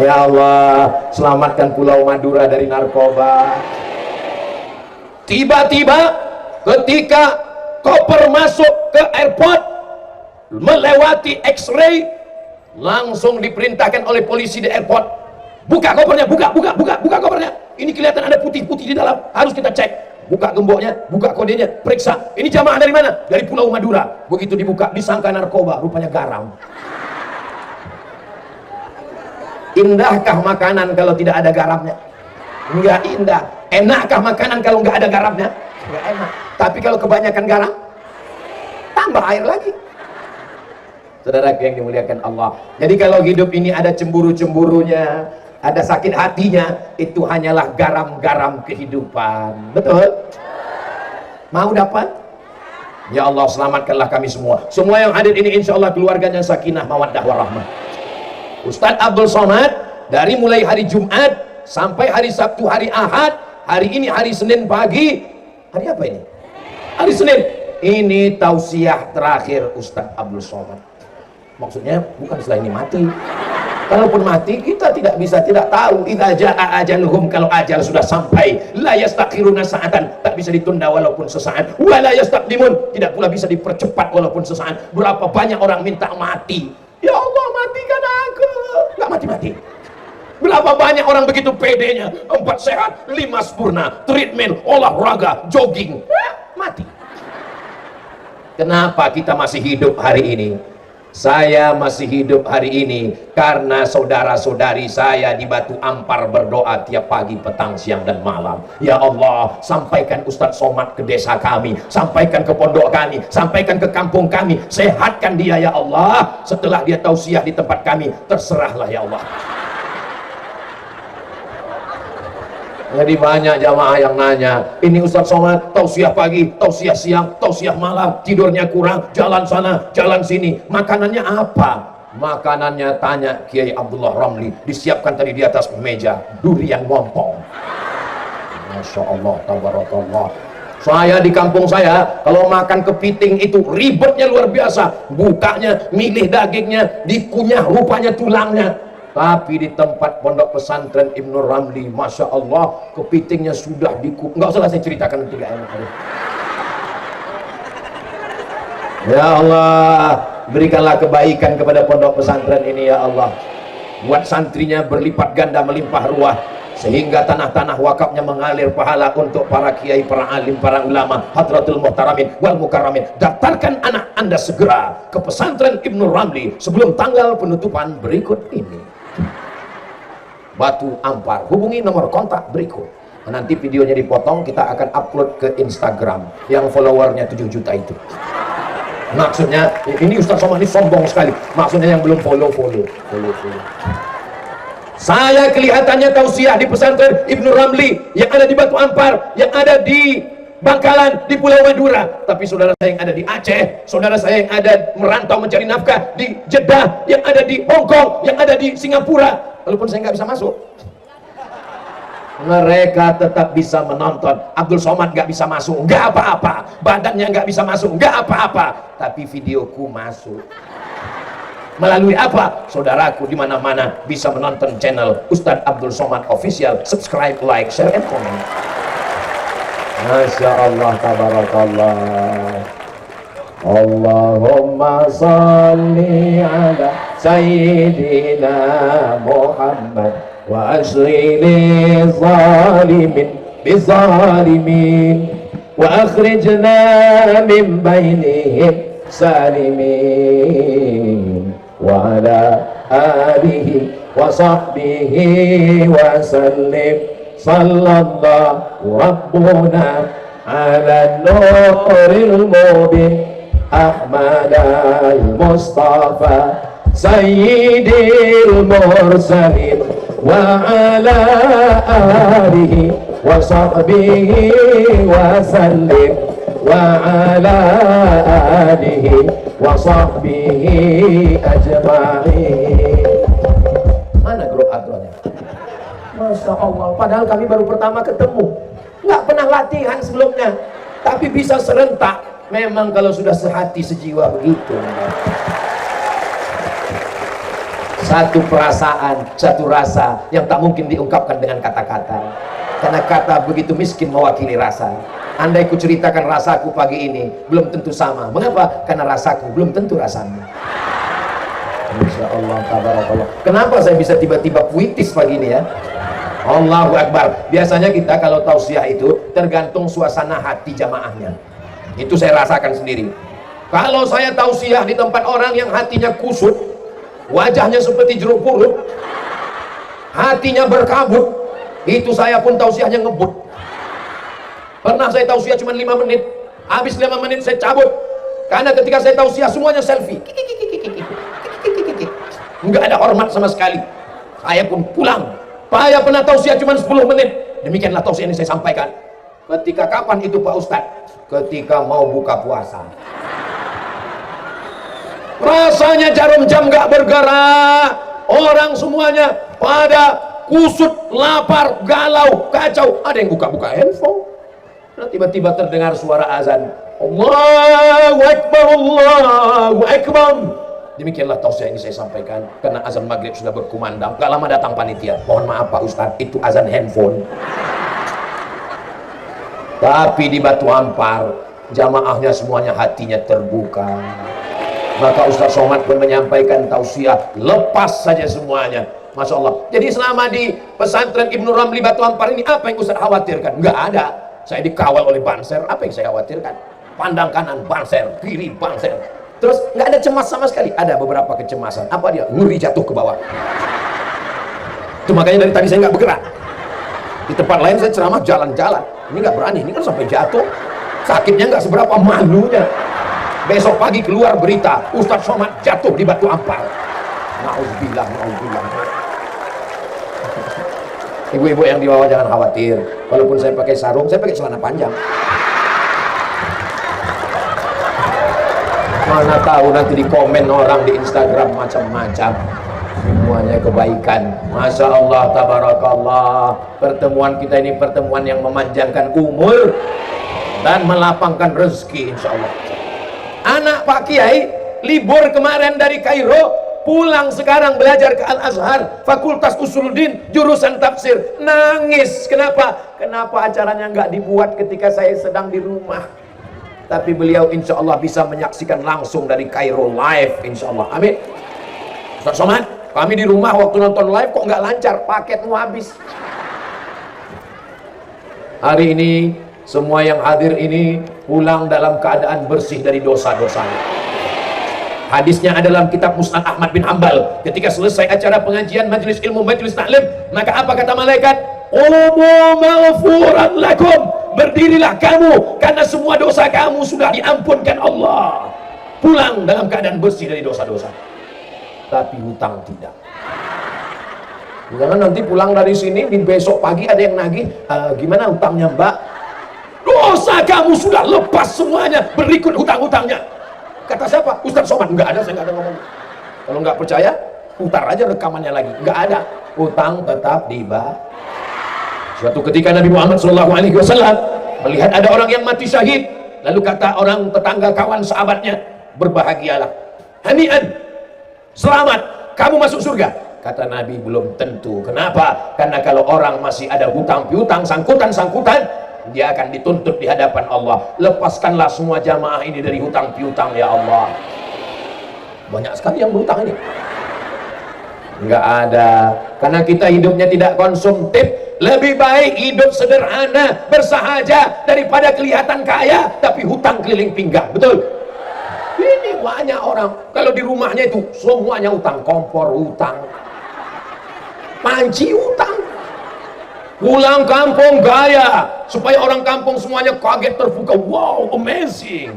Ya Allah, selamatkan Pulau Madura dari narkoba. Tiba-tiba ketika koper masuk ke airport melewati X-ray, langsung diperintahkan oleh polisi di airport, buka kopernya, buka kopernya. Ini kelihatan ada putih-putih di dalam, harus kita cek. Buka gemboknya, buka kodenya, periksa. Ini jamaah dari mana? Dari Pulau Madura. Begitu dibuka, disangka narkoba, rupanya garam. Indahkah makanan kalau tidak ada garamnya? Enggak indah. Enakkah makanan kalau nggak ada garamnya? Enggak enak. Tapi kalau kebanyakan garam, tambah air lagi. Saudara yang dimuliakan Allah. Jadi kalau hidup ini ada cemburu-cemburunya, ada sakit hatinya, itu hanyalah garam-garam kehidupan. Betul? Mau dapat? Ya Allah, selamatkanlah kami semua. Semua yang hadir ini insya Allah keluarganya sakinah, mawaddah, warahmah. Ustadz Abdul Somad dari mulai hari Jumat sampai hari Sabtu, hari Ahad, hari ini hari Senin pagi. Hari apa ini? Hari Senin. Ini tausiah terakhir Ustadz Abdul Somad. Maksudnya bukan setelah ini mati. Kalaupun mati kita tidak tahu. Idza jaa ajaluhum, kalau ajal sudah sampai, la yastakhiruna sa'atan, tak bisa ditunda walaupun sesaat, wa la yastaqdimun, tidak pula bisa dipercepat walaupun sesaat. Berapa banyak orang minta mati, ya Allah matikan aku, nggak mati-mati. Berapa banyak orang begitu pedenya, 4 sehat, 5 sempurna, treatment, olahraga, jogging, mati. Kenapa kita masih hidup hari ini? Saya masih hidup hari ini karena saudara-saudari saya di Batu Ampar berdoa tiap pagi, petang, siang, dan malam. Ya Allah, sampaikan Ustadz Somad ke desa kami, sampaikan ke pondok kami, sampaikan ke kampung kami, sehatkan dia ya Allah. Setelah dia tausiah di tempat kami, terserahlah ya Allah. Jadi banyak jamaah yang nanya, ini Ustadz Somad tausiah pagi, tausiah siang, tausiah malam, tidurnya kurang, jalan sana, jalan sini, makanannya apa? Makanannya, tanya Kiai Abdullah Ramli, disiapkan tadi di atas meja, durian montong. Masya Allah, tabarakallah. Saya di kampung saya, kalau makan kepiting itu ribetnya luar biasa. Bukanya, milih dagingnya, dikunyah rupanya tulangnya. Tapi di tempat pondok pesantren Ibnu Ramli, Masya Allah, kepitingnya sudah nggak usah saya ceritakan, tidak enak. Ya Allah, berikanlah kebaikan kepada pondok pesantren ini ya Allah. Buat santrinya berlipat ganda, melimpah ruah, sehingga tanah-tanah wakafnya mengalir pahala untuk para kiai, para alim, para ulama, hadratul muhtaramin wal mukarramin. Daftarkan anak Anda segera ke pesantren Ibnu Ramli sebelum tanggal penutupan berikut ini. Batu Ampar, hubungi nomor kontak berikut. Nanti videonya dipotong, kita akan upload ke Instagram yang followernya 7 juta itu. Maksudnya, ini Ustadz Somad ini sombong sekali. Maksudnya yang belum follow. Saya kelihatannya tausiah di pesantren Ibnu Ramli yang ada di Batu Ampar, yang ada di Bangkalan, di Pulau Madura. Tapi saudara saya yang ada di Aceh, saudara saya yang ada merantau mencari nafkah di Jeddah, yang ada di Hong Kong, yang ada di Singapura, walaupun saya nggak bisa masuk, mereka tetap bisa menonton. Abdul Somad nggak bisa masuk, nggak apa-apa. Badannya nggak bisa masuk, nggak apa-apa. Tapi videoku masuk. Melalui apa? Saudaraku di mana-mana bisa menonton channel Ustadz Abdul Somad Official. Subscribe, like, share, and comment. Masya Allah, tabarakallah. Allahumma salli ala Sayyidina Muhammad wa ashrili zalimin bizalimin wa akhrijna min bainihim salimin wa ala alihi wa sahbihi wa sallim. Sallallahu Rabbuna ala nuril mubin Ahmad al-Mustafa Sayyidil Mursalin wa ala alihi wa sahbihi wa sallim wa ala alihi wa sahbihi ajma'in. Mana grup adronnya? Masya Allah, padahal kami baru pertama ketemu, nggak pernah latihan sebelumnya, tapi bisa serentak. Memang kalau sudah sehati sejiwa begitu, satu perasaan, satu rasa yang tak mungkin diungkapkan dengan kata-kata, karena kata begitu miskin mewakili rasa. Andai ku ceritakan rasaku pagi ini, belum tentu sama. Mengapa? Karena rasaku belum tentu rasamu. Insya Allah, tabarakallah. Kenapa saya bisa tiba-tiba puitis pagi ini ya? Allahu Akbar. Biasanya kita kalau tausiah itu tergantung suasana hati jamaahnya. Itu saya rasakan sendiri. Kalau saya tausiah di tempat orang yang hatinya kusut, wajahnya seperti jeruk purut, hatinya berkabut, itu saya pun tausiahnya ngebut. Pernah saya tausiah cuma 5 menit, habis 5 menit saya cabut, karena ketika saya tausiah semuanya selfie, nggak ada hormat sama sekali. Saya pun pulang. Saya pernah tausiah cuma 10 menit. Demikianlah tausiah ini saya sampaikan. Ketika kapan itu Pak Ustadz? Ketika mau buka puasa. Rasanya jarum jam nggak bergerak, orang semuanya pada kusut, lapar, galau, kacau. Ada yang buka-buka handphone. Nah, tiba-tiba terdengar suara azan. Allahu Akbar, Allahu Akbar. Demikianlah tausiah ini saya sampaikan. Karena azan maghrib sudah berkumandang. Gak lama datang panitia. Mohon maaf Pak Ustadz, itu azan handphone. Tapi di Batu Ampar, jamaahnya semuanya hatinya terbuka. Maka Ustaz Somad pun menyampaikan tausiah, lepas saja semuanya. Masya Allah. Jadi selama di pesantren Ibnu Ramli Batu Ampar ini, apa yang Ustaz khawatirkan? Nggak ada. Saya dikawal oleh banser, apa yang saya khawatirkan? Pandang kanan banser, kiri banser. Terus nggak ada cemas sama sekali. Ada beberapa kecemasan. Apa dia? Ngeri jatuh ke bawah. Itu makanya dari tadi saya nggak bergerak. Di tempat lain saya ceramah jalan-jalan. Ini nggak berani. Ini kan sampai jatuh. Sakitnya nggak seberapa, malunya. Besok pagi keluar berita, Ustaz Somad jatuh di Batu Ampar. Nauzubillah, nauzubillah. Ibu-ibu yang di bawah jangan khawatir. Walaupun saya pakai sarung, saya pakai celana panjang. Mana tahu nanti di komen orang di Instagram macam-macam. Semuanya kebaikan. Masya Allah, tabarakallah. Pertemuan kita ini pertemuan yang memanjangkan umur dan melapangkan rezeki, insya Allah. Anak Pak Kiai libur kemarin dari Kairo, pulang sekarang belajar ke Al-Azhar, Fakultas Usuluddin, jurusan tafsir. Nangis. Kenapa? Kenapa acaranya nggak dibuat ketika saya sedang di rumah? Tapi beliau insya Allah bisa menyaksikan langsung dari Kairo live, insya Allah. Amin. Ustaz Somad, kami di rumah waktu nonton live kok nggak lancar, paket mau habis. Hari ini semua yang hadir ini pulang dalam keadaan bersih dari dosa-dosanya. Hadisnya adalah kitab Musnad Ahmad bin Hanbal. Ketika selesai acara pengajian majelis ilmu, majelis taklim, maka apa kata malaikat? Qumu maghfuran lakum. Berdirilah kamu karena semua dosa kamu sudah diampunkan Allah. Pulang dalam keadaan bersih dari dosa-dosa. Tapi hutang tidak. Jangan nanti pulang dari sini di besok pagi ada yang nagih, gimana hutangnya Mbak? Dosa kamu sudah lepas semuanya, berikut hutang-hutangnya. Kata siapa? Ustaz Somad. Enggak ada, saya enggak ada ngomong. Kalau enggak percaya, putar aja rekamannya lagi. Enggak ada. Hutang tetap dibayar. Suatu ketika Nabi Muhammad SAW melihat ada orang yang mati syahid, lalu kata orang tetangga, kawan, sahabatnya, berbahagialah, hani'an, selamat, kamu masuk surga. Kata Nabi, belum tentu. Kenapa? Karena kalau orang masih ada hutang piutang, sangkutan-sangkutan, dia akan dituntut di hadapan Allah. Lepaskanlah semua jamaah ini dari hutang piutang ya Allah. Banyak sekali yang berhutang ini. Enggak ada. Karena kita hidupnya tidak konsumtif. Lebih baik hidup sederhana, bersahaja, daripada kelihatan kaya tapi hutang keliling pinggang. Betul? Ini banyak orang kalau di rumahnya itu semuanya hutang, kompor hutang, panci hutang. Pulang kampung gaya supaya orang kampung semuanya kaget terbuka, wow, amazing.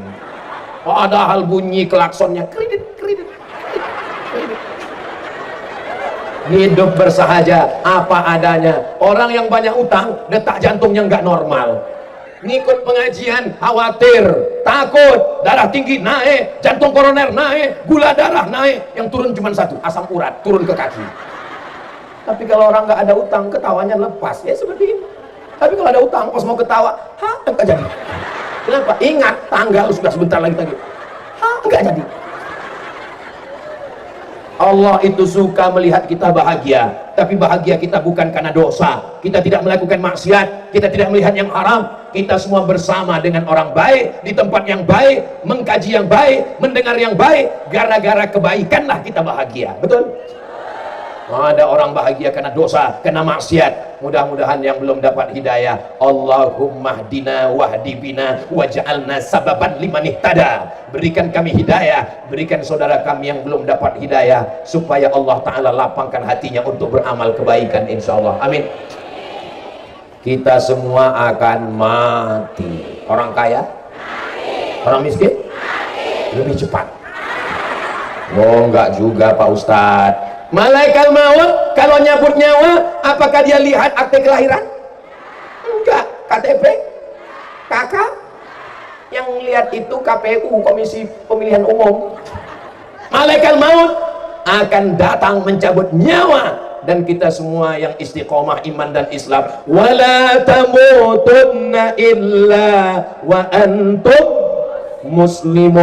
Padahal bunyi klaksonnya kredit. Hidup bersahaja apa adanya. Orang yang banyak utang, detak jantungnya nggak normal. Ngikut pengajian khawatir, takut, darah tinggi naik, jantung koroner naik, gula darah naik. Yang turun cuma satu, asam urat turun ke kaki. Tapi kalau orang nggak ada utang, ketawanya lepas, ya seperti ini. Tapi kalau ada utang, pas mau ketawa, nggak jadi. Kenapa? Ingat tanggal sudah sebentar lagi. Nggak jadi. Allah itu suka melihat kita bahagia, tapi bahagia kita bukan karena dosa. Kita tidak melakukan maksiat, kita tidak melihat yang haram. Kita semua bersama dengan orang baik, di tempat yang baik, mengkaji yang baik, mendengar yang baik. Gara-gara kebaikanlah kita bahagia. Betul? Ada orang bahagia karena dosa, karena maksiat. Mudah-mudahan yang belum dapat hidayah, Allahumma hdina wahdi bina waj'alna sababan liman ihtada. Berikan kami hidayah, berikan saudara kami yang belum dapat hidayah, supaya Allah Ta'ala lapangkan hatinya untuk beramal kebaikan, insyaallah. Amin. Kita semua akan mati. Orang kaya? Orang miskin? Lebih cepat. Oh, enggak juga Pak Ustadz. Malaikat maut kalau nyabut nyawa, apakah dia lihat akte kelahiran? Enggak. KTP? KK? Yang lihat itu KPU, Komisi Pemilihan Umum. Malaikat maut akan datang mencabut nyawa, dan kita semua yang istiqomah iman dan Islam, wala tamutunna illa wa antum muslimun.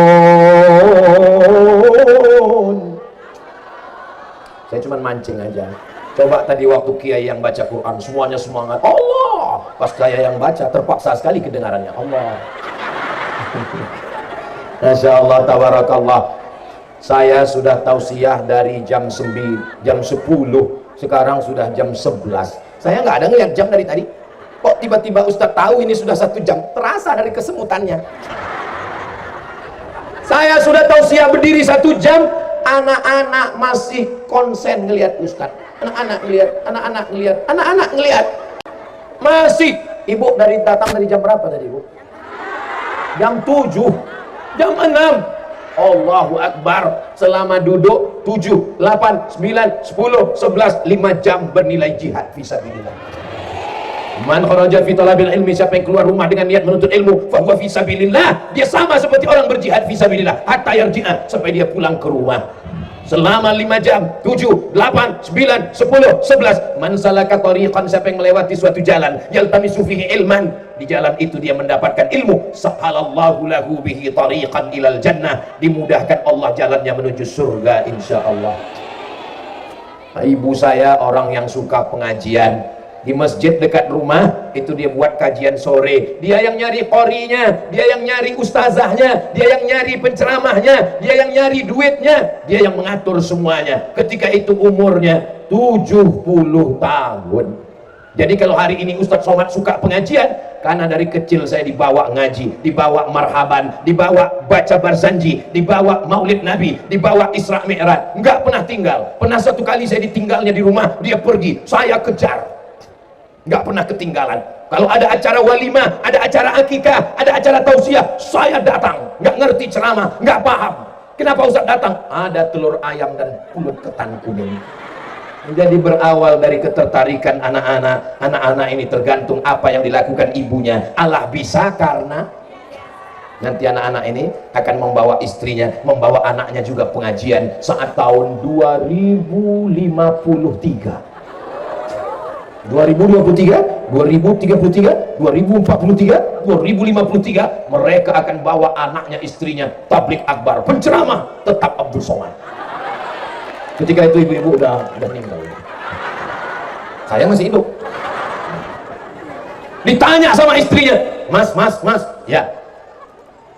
Saya cuma mancing aja. Coba tadi waktu kiai yang baca Quran, semuanya semangat Allah. Pas saya yang baca, terpaksa sekali kedengarannya Allah. Masya Allah, tabarakallah. Saya sudah tausiah dari jam 9, jam 10. Sekarang sudah jam 11. Saya nggak ada ngeliat jam dari tadi. Kok tiba-tiba Ustadz tahu ini sudah 1 jam? Terasa dari kesemutannya. Saya sudah tausiah berdiri 1 jam. Anak-anak masih konsen ngelihat Ustadz. Anak-anak ngelihat. Masih. Ibu datang dari jam berapa tadi, Bu? Jam 7, jam 6. Allahu Akbar. Selama duduk 7, 8, 9, 10, 11, 5 jam bernilai jihad fisabilillah. Man kharaja fi talabil ilmi, siapa yang keluar rumah dengan niat menuntut ilmu, fa huwa fi sabilillah. Dia sama seperti orang berjihad fi sabilillah, hatta yarji'a, sampai dia pulang ke rumah. Selama 5 jam, 7, 8, 9, 10, 11. Man salaka tariqan, siapa yang melewati suatu jalan, yaltamisu fihi ilman, di jalan itu dia mendapatkan ilmu, sahalallahu lahu bihi tariqan ilal jannah, dimudahkan Allah jalannya menuju surga insyaallah. Ibu saya orang yang suka pengajian. Di masjid dekat rumah itu dia buat kajian sore. Dia yang nyari qorinya, dia yang nyari ustazahnya, dia yang nyari penceramahnya, dia yang nyari duitnya, dia yang mengatur semuanya. Ketika itu umurnya 70 tahun. Jadi kalau hari ini Ustadz Somad suka pengajian, karena dari kecil saya dibawa ngaji, dibawa marhaban, dibawa baca barzanji, dibawa maulid Nabi, dibawa Isra Mi'raj, nggak pernah tinggal. Pernah satu kali saya ditinggalnya di rumah, dia pergi, saya kejar. Nggak pernah ketinggalan. Kalau ada acara walimah, ada acara akikah, ada acara tausiah, saya datang. Nggak ngerti ceramah, nggak paham. Kenapa Ustaz datang? Ada telur ayam dan pulut ketan kuning. Jadi berawal dari ketertarikan anak-anak. Anak-anak ini tergantung apa yang dilakukan ibunya. Allah bisa karena nanti anak-anak ini akan membawa istrinya, membawa anaknya juga pengajian saat tahun 2053. 2023, 2033, 2043, 2053 mereka akan bawa anaknya, istrinya tablik akbar, penceramah tetap Abdul Somad. Ketika itu ibu-ibu udah meninggal. Saya masih hidup. Ditanya sama istrinya, mas, ya.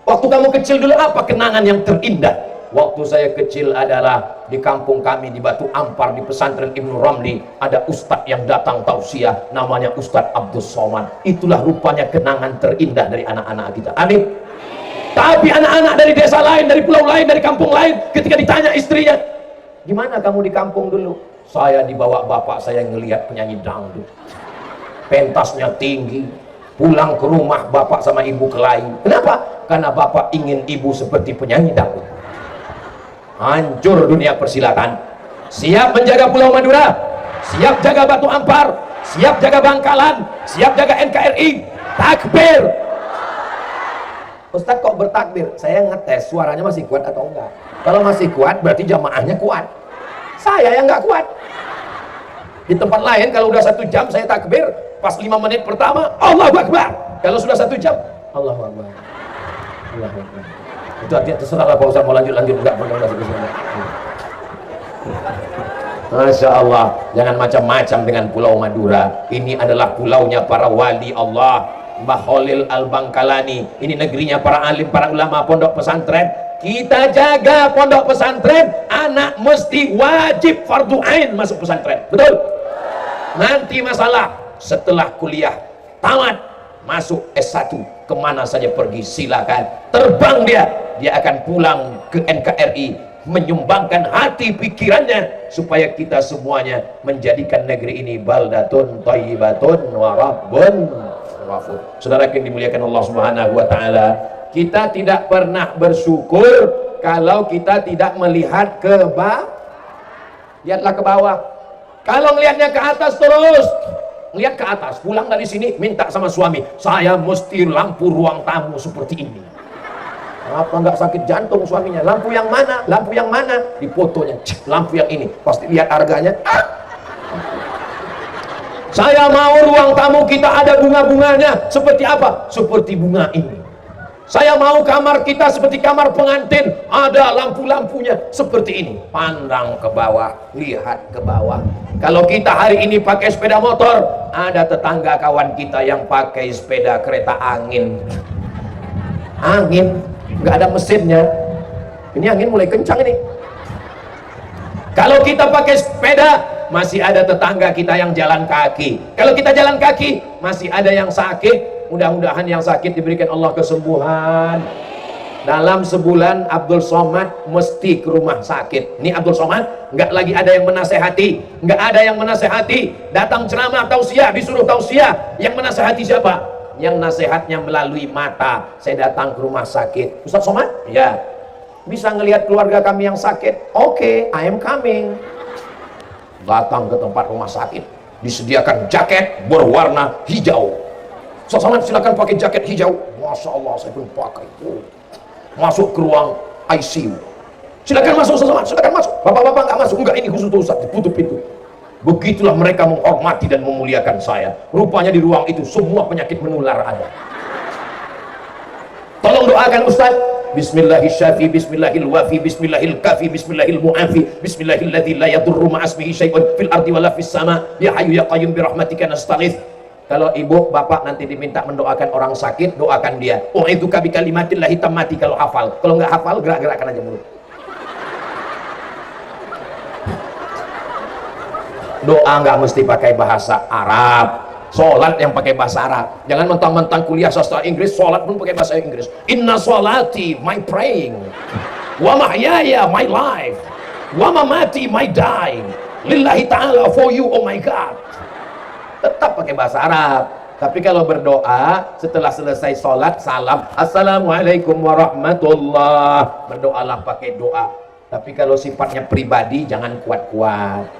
Waktu kamu kecil dulu apa kenangan yang terindah? Waktu saya kecil adalah di kampung kami di Batu Ampar, di pesantren Ibnu Ramli, ada ustadz yang datang tausiah, namanya Ustadz Abdul Somad. Itulah rupanya kenangan terindah dari anak-anak kita. Amin. Tapi anak-anak dari desa lain, dari pulau lain, dari kampung lain, ketika ditanya istrinya, gimana kamu di kampung dulu? Saya dibawa bapak saya ngelihat penyanyi dangdut, pentasnya tinggi. Pulang ke rumah bapak sama ibu kelahi. Kenapa? Karena bapak ingin ibu seperti penyanyi dangdut. Hancur dunia persilatan. Siap menjaga Pulau Madura, siap jaga Batu Ampar, siap jaga Bangkalan, siap jaga NKRI. Takbir. Ustadz kok bertakbir? Saya ngetes suaranya masih kuat atau enggak. Kalau masih kuat berarti jamaahnya kuat. Saya yang nggak kuat. Di tempat lain kalau udah 1 jam saya takbir, pas 5 menit pertama Allahu Akbar. Kalau sudah 1 jam Allahu Akbar. Allahu Akbar. Itu artinya terserah lah Pak Ustaz mau lanjut enggak, Masya Allah, jangan macam-macam dengan Pulau Madura. Ini adalah pulaunya para wali Allah. Mbah Khalil Al-Bangkalani, ini negerinya para alim, para ulama pondok pesantren. Kita jaga pondok pesantren, anak mesti wajib fardu ain masuk pesantren, betul? Nanti masalah setelah kuliah tamat, masuk S1, kemana saja pergi silakan, terbang dia akan pulang ke NKRI, menyumbangkan hati pikirannya supaya kita semuanya menjadikan negeri ini baldatun thayyibatun wa rabbun ghafur. Saudara yang dimuliakan Allah Subhanahu wa taala, kita tidak pernah bersyukur kalau kita tidak melihat ke bawah. Lihatlah ke bawah. Kalau ngelihatnya ke atas terus, lihat ke atas, pulang dari sini minta sama suami, saya mesti lampu ruang tamu seperti ini. Apa nggak sakit jantung suaminya? Lampu yang mana? Lampu yang mana? Di fotonya, lampu yang ini. Pasti lihat harganya. Saya mau ruang tamu kita ada bunga-bunganya. Seperti apa? Seperti bunga ini. Saya mau kamar kita seperti kamar pengantin, ada lampu-lampunya seperti ini. Pandang ke bawah, lihat ke bawah. Kalau kita hari ini pakai sepeda motor, ada tetangga kawan kita yang pakai sepeda kereta angin. Angin nggak ada mesinnya, ini angin mulai kencang ini. Kalau kita pakai sepeda, masih ada tetangga kita yang jalan kaki. Kalau kita jalan kaki, masih ada yang sakit. Mudah-mudahan yang sakit diberikan Allah kesembuhan. Dalam sebulan Abdul Somad mesti ke rumah sakit. Ini Abdul Somad nggak lagi ada yang menasehati, nggak ada yang menasehati. Datang ceramah tausiah, disuruh tausiah, yang menasehati siapa? Yang nasihatnya melalui mata. Saya datang ke rumah sakit. Ustaz Somad? Ya. Bisa ngelihat keluarga kami yang sakit? Oke, I am coming. Datang ke tempat rumah sakit, disediakan jaket berwarna hijau. Ustaz Somad silakan pakai jaket hijau. Masya Allah, saya pun pakai. Masuk ke ruang ICU. Silakan masuk Ustaz Somad, silakan masuk. Bapak-bapak nggak masuk. Enggak, ini khusus Ustaz, ditutup pintu. Begitulah mereka menghormati dan memuliakan saya. Rupanya di ruang itu semua penyakit menular ada. Tolong doakan Ustaz. Bismillahirrahmanirrahim, bismillahirwafi, bismillahilkafi, bismillahilmu'afi, bismillahilladzi la yadurru ma'asmihi syai'un fil ardi wala fis sama, ya hayyu ya qayyum birahmatika nastaghits. Kalau ibu bapak nanti diminta mendoakan orang sakit, doakan dia. Oh itu kabi kalimatillahi tammati kalau hafal. Kalau nggak hafal, gerak-gerakkan aja mulut. Doa nggak mesti pakai bahasa Arab. Sholat yang pakai bahasa Arab. Jangan mentang-mentang kuliah sastra Inggris, sholat pun pakai bahasa Inggris. Inna sholati, my praying. Wa mahyaya, my life. Wa mamati, my dying. Lillahi ta'ala, for you, oh my God. Tetap pakai bahasa Arab. Tapi kalau berdoa setelah selesai sholat, salam, assalamualaikum warahmatullah. Berdoalah pakai doa. Tapi kalau sifatnya pribadi, jangan kuat-kuat.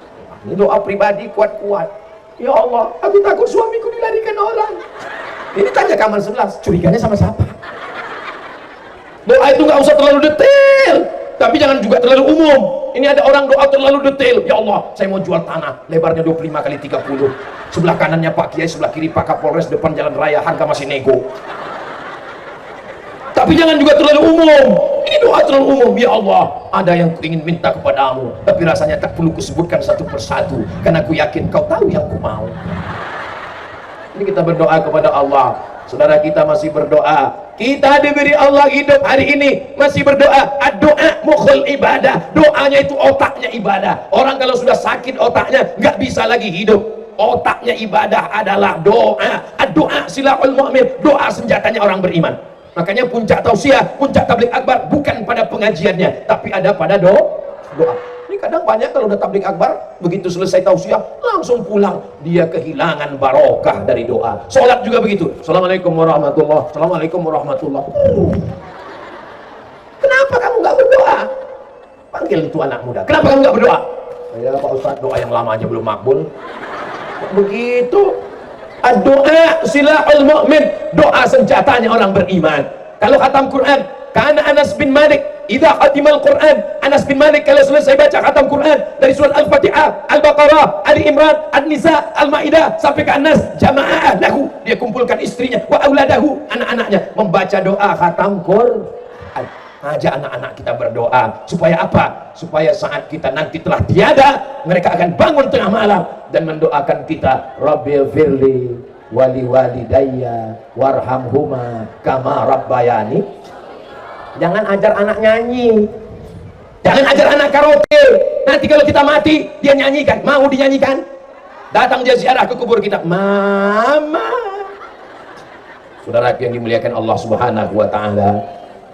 Ini doa pribadi kuat-kuat. Ya Allah, aku takut suamiku dilarikan orang. Ini tanya kamar sebelah, curiganya sama siapa? Doa itu nggak usah terlalu detail, tapi jangan juga terlalu umum. Ini ada orang doa terlalu detail. Ya Allah, saya mau jual tanah, lebarnya 25 kali 30. Sebelah kanannya Pak Kiai, sebelah kiri Pak Kapolres, depan jalan raya, harga masih nego. Tapi jangan juga terlalu umum. Ini doa terlalu umum. Ya Allah, ada yang ku ingin minta kepadamu, tapi rasanya tak perlu kusebutkan satu persatu, karena aku yakin kau tahu yang ku mau. Ini kita berdoa kepada Allah. Saudara kita masih berdoa. Kita diberi Allah hidup hari ini, masih berdoa. Doa mukhul ibadah. Doanya itu otaknya ibadah. Orang kalau sudah sakit otaknya, nggak bisa lagi hidup. Otaknya ibadah adalah doa. Doa silahul mu'min. Doa senjatanya orang beriman. Makanya puncak tausiah, puncak tablik akbar bukan pada pengajiannya, tapi ada pada doa. Ini kadang banyak kalau udah tablik akbar, begitu selesai tausiah langsung pulang, dia kehilangan barokah dari doa. Sholat juga begitu. Assalamualaikum warahmatullah, assalamualaikum warahmatullah. Kenapa kamu nggak berdoa? Panggil itu anak muda. Kenapa kamu nggak berdoa? Ya Pak Ustadz, doa yang lama aja belum makbul. Begitu. Doa silahul mu'min. Doa senjatanya orang beriman. Kalau khatam Quran, karena Anas bin Malik idza khatimal Quran, Anas bin Malik kalau selesai baca khatam Quran dari surat Al-Fatihah, Al-Baqarah, Ali Imran, An-Nisa, Al-Maidah sampai ke Anas, jamaah lahu, dia kumpulkan istrinya wa auladahu, anak-anaknya membaca doa khatam Quran. Ajak anak-anak kita berdoa. Supaya apa? Supaya saat kita nanti telah tiada, mereka akan bangun tengah malam dan mendoakan kita, Rabbil firli wali walidayya warhamhuma kama rabbayani. Jangan ajar anak nyanyi, jangan ajar anak karaoke. Nanti kalau kita mati, dia nyanyikan. Mau dinyanyikan? Datang dia ziarah ke kubur kita, mama. Saudara yang dimuliakan Allah Subhanahu wa ta'ala,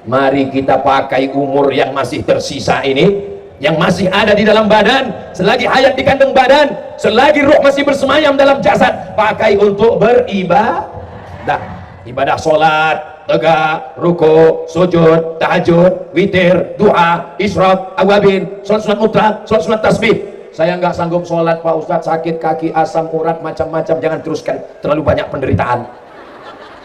mari kita pakai umur yang masih tersisa ini, yang masih ada di dalam badan, selagi hayat di kandung badan, selagi ruh masih bersemayam dalam jasad, pakai untuk beribadah. Ibadah sholat, tegak, ruku, sujud, tahajud, witir, doa, isyraq, awabin, sholat mutlak, sholat tasbih. Saya nggak sanggup sholat Pak Ustadz, sakit kaki, asam urat, macam-macam. Jangan teruskan, terlalu banyak penderitaan.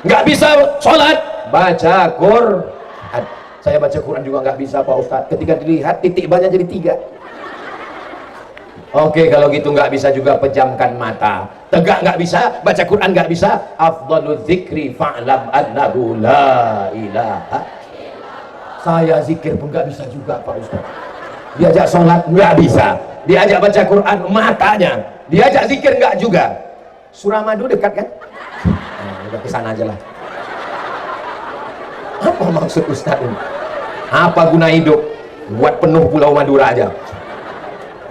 Nggak bisa sholat, baca Quran. Saya baca Quran juga nggak bisa Pak Ustadz. Ketika dilihat titik banyak jadi 3. Oke, kalau gitu nggak bisa juga pejamkan mata. Tegak nggak bisa, baca Quran nggak bisa. Afdalul dzikri fa'lam annahu la ilaha. Saya zikir pun nggak bisa juga Pak Ustadz. Diajak sholat nggak bisa, diajak baca Quran matanya, diajak zikir nggak juga. Suramadu dekat kan? Udah kesana aja lah. Apa maksud Ustaz ini? Apa guna hidup? Buat penuh Pulau Madura aja.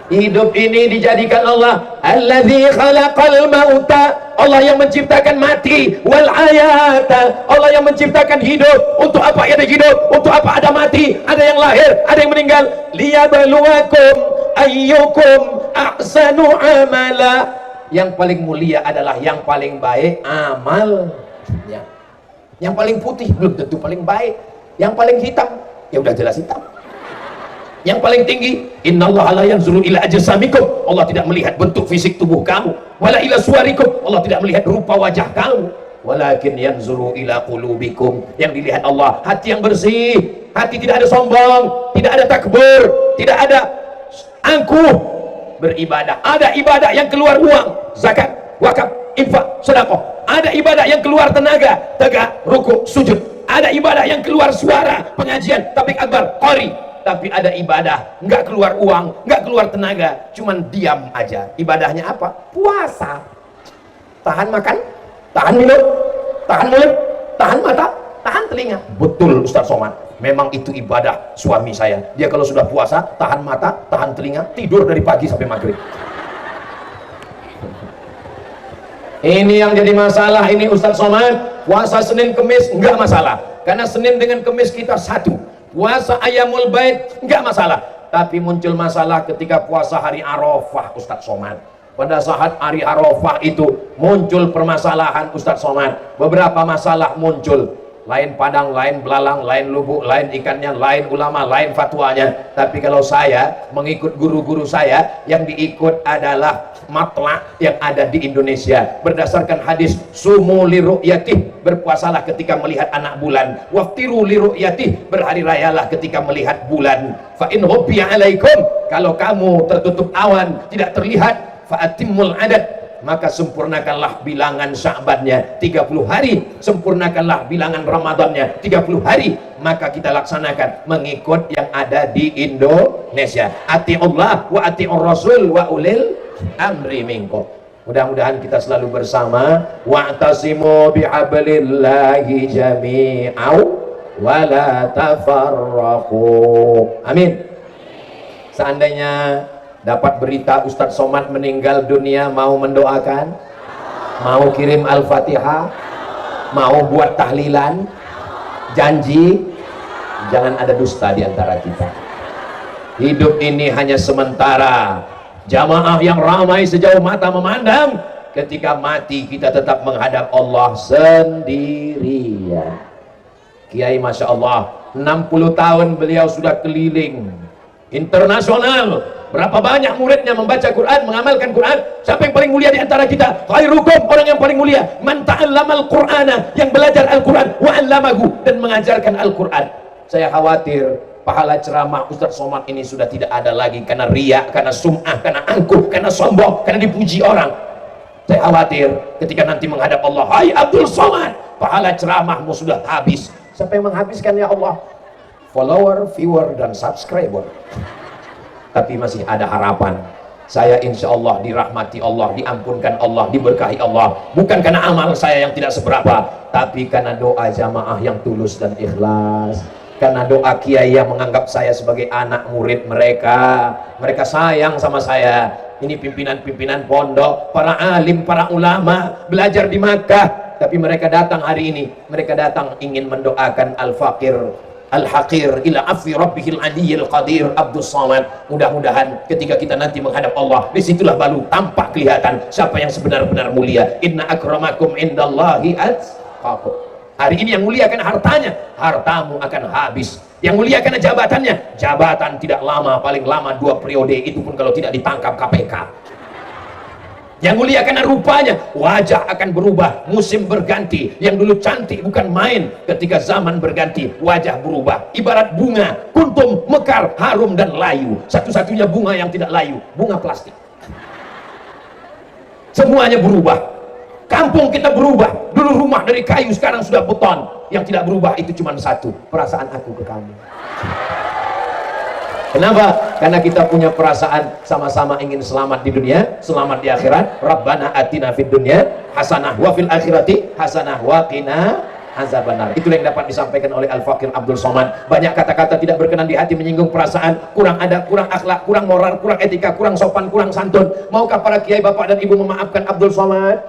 Hidup ini dijadikan Allah, Alladzi khalaqal mauta, Allah yang menciptakan mati, wal hayata, Allah yang menciptakan hidup. Untuk apa ada hidup? Untuk apa ada mati? Ada yang lahir, ada yang meninggal. Liyabluwakum ayyukum ahsanu amala. Yang paling mulia adalah yang paling baik amalnya. Yang paling putih belum tentu paling baik. Yang paling hitam, ya udah jelas hitam. Yang paling tinggi, innallaha la yanzuru ila ajsamikum, Allah tidak melihat bentuk fisik tubuh kamu, wala ila suwarikum, Allah tidak melihat rupa wajah kamu, walakin yanzuru ila qulubikum, yang dilihat Allah hati yang bersih, hati tidak ada sombong, tidak ada takbur, tidak ada angkuh beribadah. Ada ibadah yang keluar uang, zakat, wakaf, infak, sedekah. Ada ibadah yang keluar tenaga, tegak, ruku, sujud. Ada ibadah yang keluar suara, pengajian, tabligh akbar, qari. Tapi ada ibadah nggak keluar uang, nggak keluar tenaga, cuman diam aja. Ibadahnya apa? Puasa. Tahan makan, tahan minum, tahan mulut, tahan mata, tahan telinga. Betul Ustaz Somad, memang itu ibadah suami saya. Dia kalau sudah puasa, tahan mata, tahan telinga, tidur dari pagi sampai maghrib. Ini yang jadi masalah ini Ustaz Somad. Puasa Senin Kemis nggak masalah, karena Senin dengan Kemis kita satu. Puasa Ayyamul Bait nggak masalah, tapi muncul masalah ketika puasa hari Arafah Ustaz Somad. Pada saat hari Arafah itu muncul permasalahan Ustaz Somad. Beberapa masalah muncul, lain padang, lain belalang, lain lubuk, lain ikannya, lain ulama, lain fatwanya. Tapi kalau saya mengikut guru-guru saya, yang diikut adalah matla yang ada di Indonesia berdasarkan hadis sumu li ru'yatih, berpuasalah ketika melihat anak bulan, waftiru li ru'yatih, berhari rayalah ketika melihat bulan. Fa in hubbiya alaikum, kalau kamu tertutup awan tidak terlihat, fa atimmul adad, maka sempurnakanlah bilangan Sya'bannya 30 hari, sempurnakanlah bilangan Ramadannya 30 hari. Maka kita laksanakan mengikut yang ada di Indonesia. Ati'ullah wa ati'ur rasul wa ulil amri minkum. Mudah-mudahan kita selalu bersama. Wa'tasimu bihablillahi jami'au wa la tafarraqu. Amin. Seandainya dapat berita Ustadz Somad meninggal dunia, mau mendoakan? Mau kirim Al-Fatihah? Mau buat tahlilan? Janji? Jangan ada dusta di antara kita. Hidup ini hanya sementara. Jamaah yang ramai sejauh mata memandang, ketika mati kita tetap menghadap Allah sendirian. Kiai Masya Allah 60 tahun beliau sudah keliling internasional. Berapa banyak muridnya membaca Quran, mengamalkan Quran. Siapa yang paling mulia di antara kita? Khairukum, orang yang paling mulia man ta'allamal Qur'ana, yang belajar Al-Quran wa 'allamahu, dan mengajarkan Al-Quran. Saya khawatir pahala ceramah Ustadz Somad ini sudah tidak ada lagi karena riya, karena sum'ah, karena angkuh, karena sombong, karena dipuji orang. Saya khawatir ketika nanti menghadap Allah, hai Abdul Somad, pahala ceramahmu sudah habis. Siapa yang menghabiskan ya Allah? follower, viewer, dan subscriber. Tapi masih ada harapan. Saya insya Allah dirahmati Allah, diampunkan Allah, diberkahi Allah. Bukan karena amal saya yang tidak seberapa, tapi karena doa jamaah yang tulus dan ikhlas. Karena doa kiai yang menganggap saya sebagai anak murid mereka. Mereka sayang sama saya. Ini pimpinan-pimpinan pondok, para alim, para ulama, belajar di Makkah. Tapi mereka datang hari ini, mereka datang ingin mendoakan al-faqir al-haqir ila afi rabbihil aliyyil qadir Abdus Samad. Mudah-mudahan ketika kita nanti menghadap Allah, disitulah baru tampak kelihatan siapa yang sebenar-benar mulia. Inna akramakum indallahi atqakum. Hari ini yang mulia akan hartanya, hartamu akan habis. Yang mulia karena jabatannya, jabatan tidak lama, paling lama 2 periode, itu pun kalau tidak ditangkap KPK. Yang mulia karena rupanya, wajah akan berubah, musim berganti. Yang dulu cantik bukan main, ketika zaman berganti wajah berubah. Ibarat bunga, kuntum, mekar, harum dan layu. Satu-satunya bunga yang tidak layu, bunga plastik. Semuanya berubah. Kampung kita berubah. Dulu rumah dari kayu, sekarang sudah beton. Yang tidak berubah itu cuma satu, perasaan aku ke kamu. Kenapa? Karena kita punya perasaan sama-sama ingin selamat di dunia, selamat di akhirat. Rabbana atina fid dunya hasanah wa fil akhirati hasanah wa qina azabannar. Itulah yang dapat disampaikan oleh Al-Faqir Abdul Somad. Banyak kata-kata tidak berkenan di hati, menyinggung perasaan, kurang adab, kurang akhlak, kurang moral, kurang etika, kurang sopan, kurang santun. Maukah para kiai, bapak dan ibu memaafkan Abdul Somad?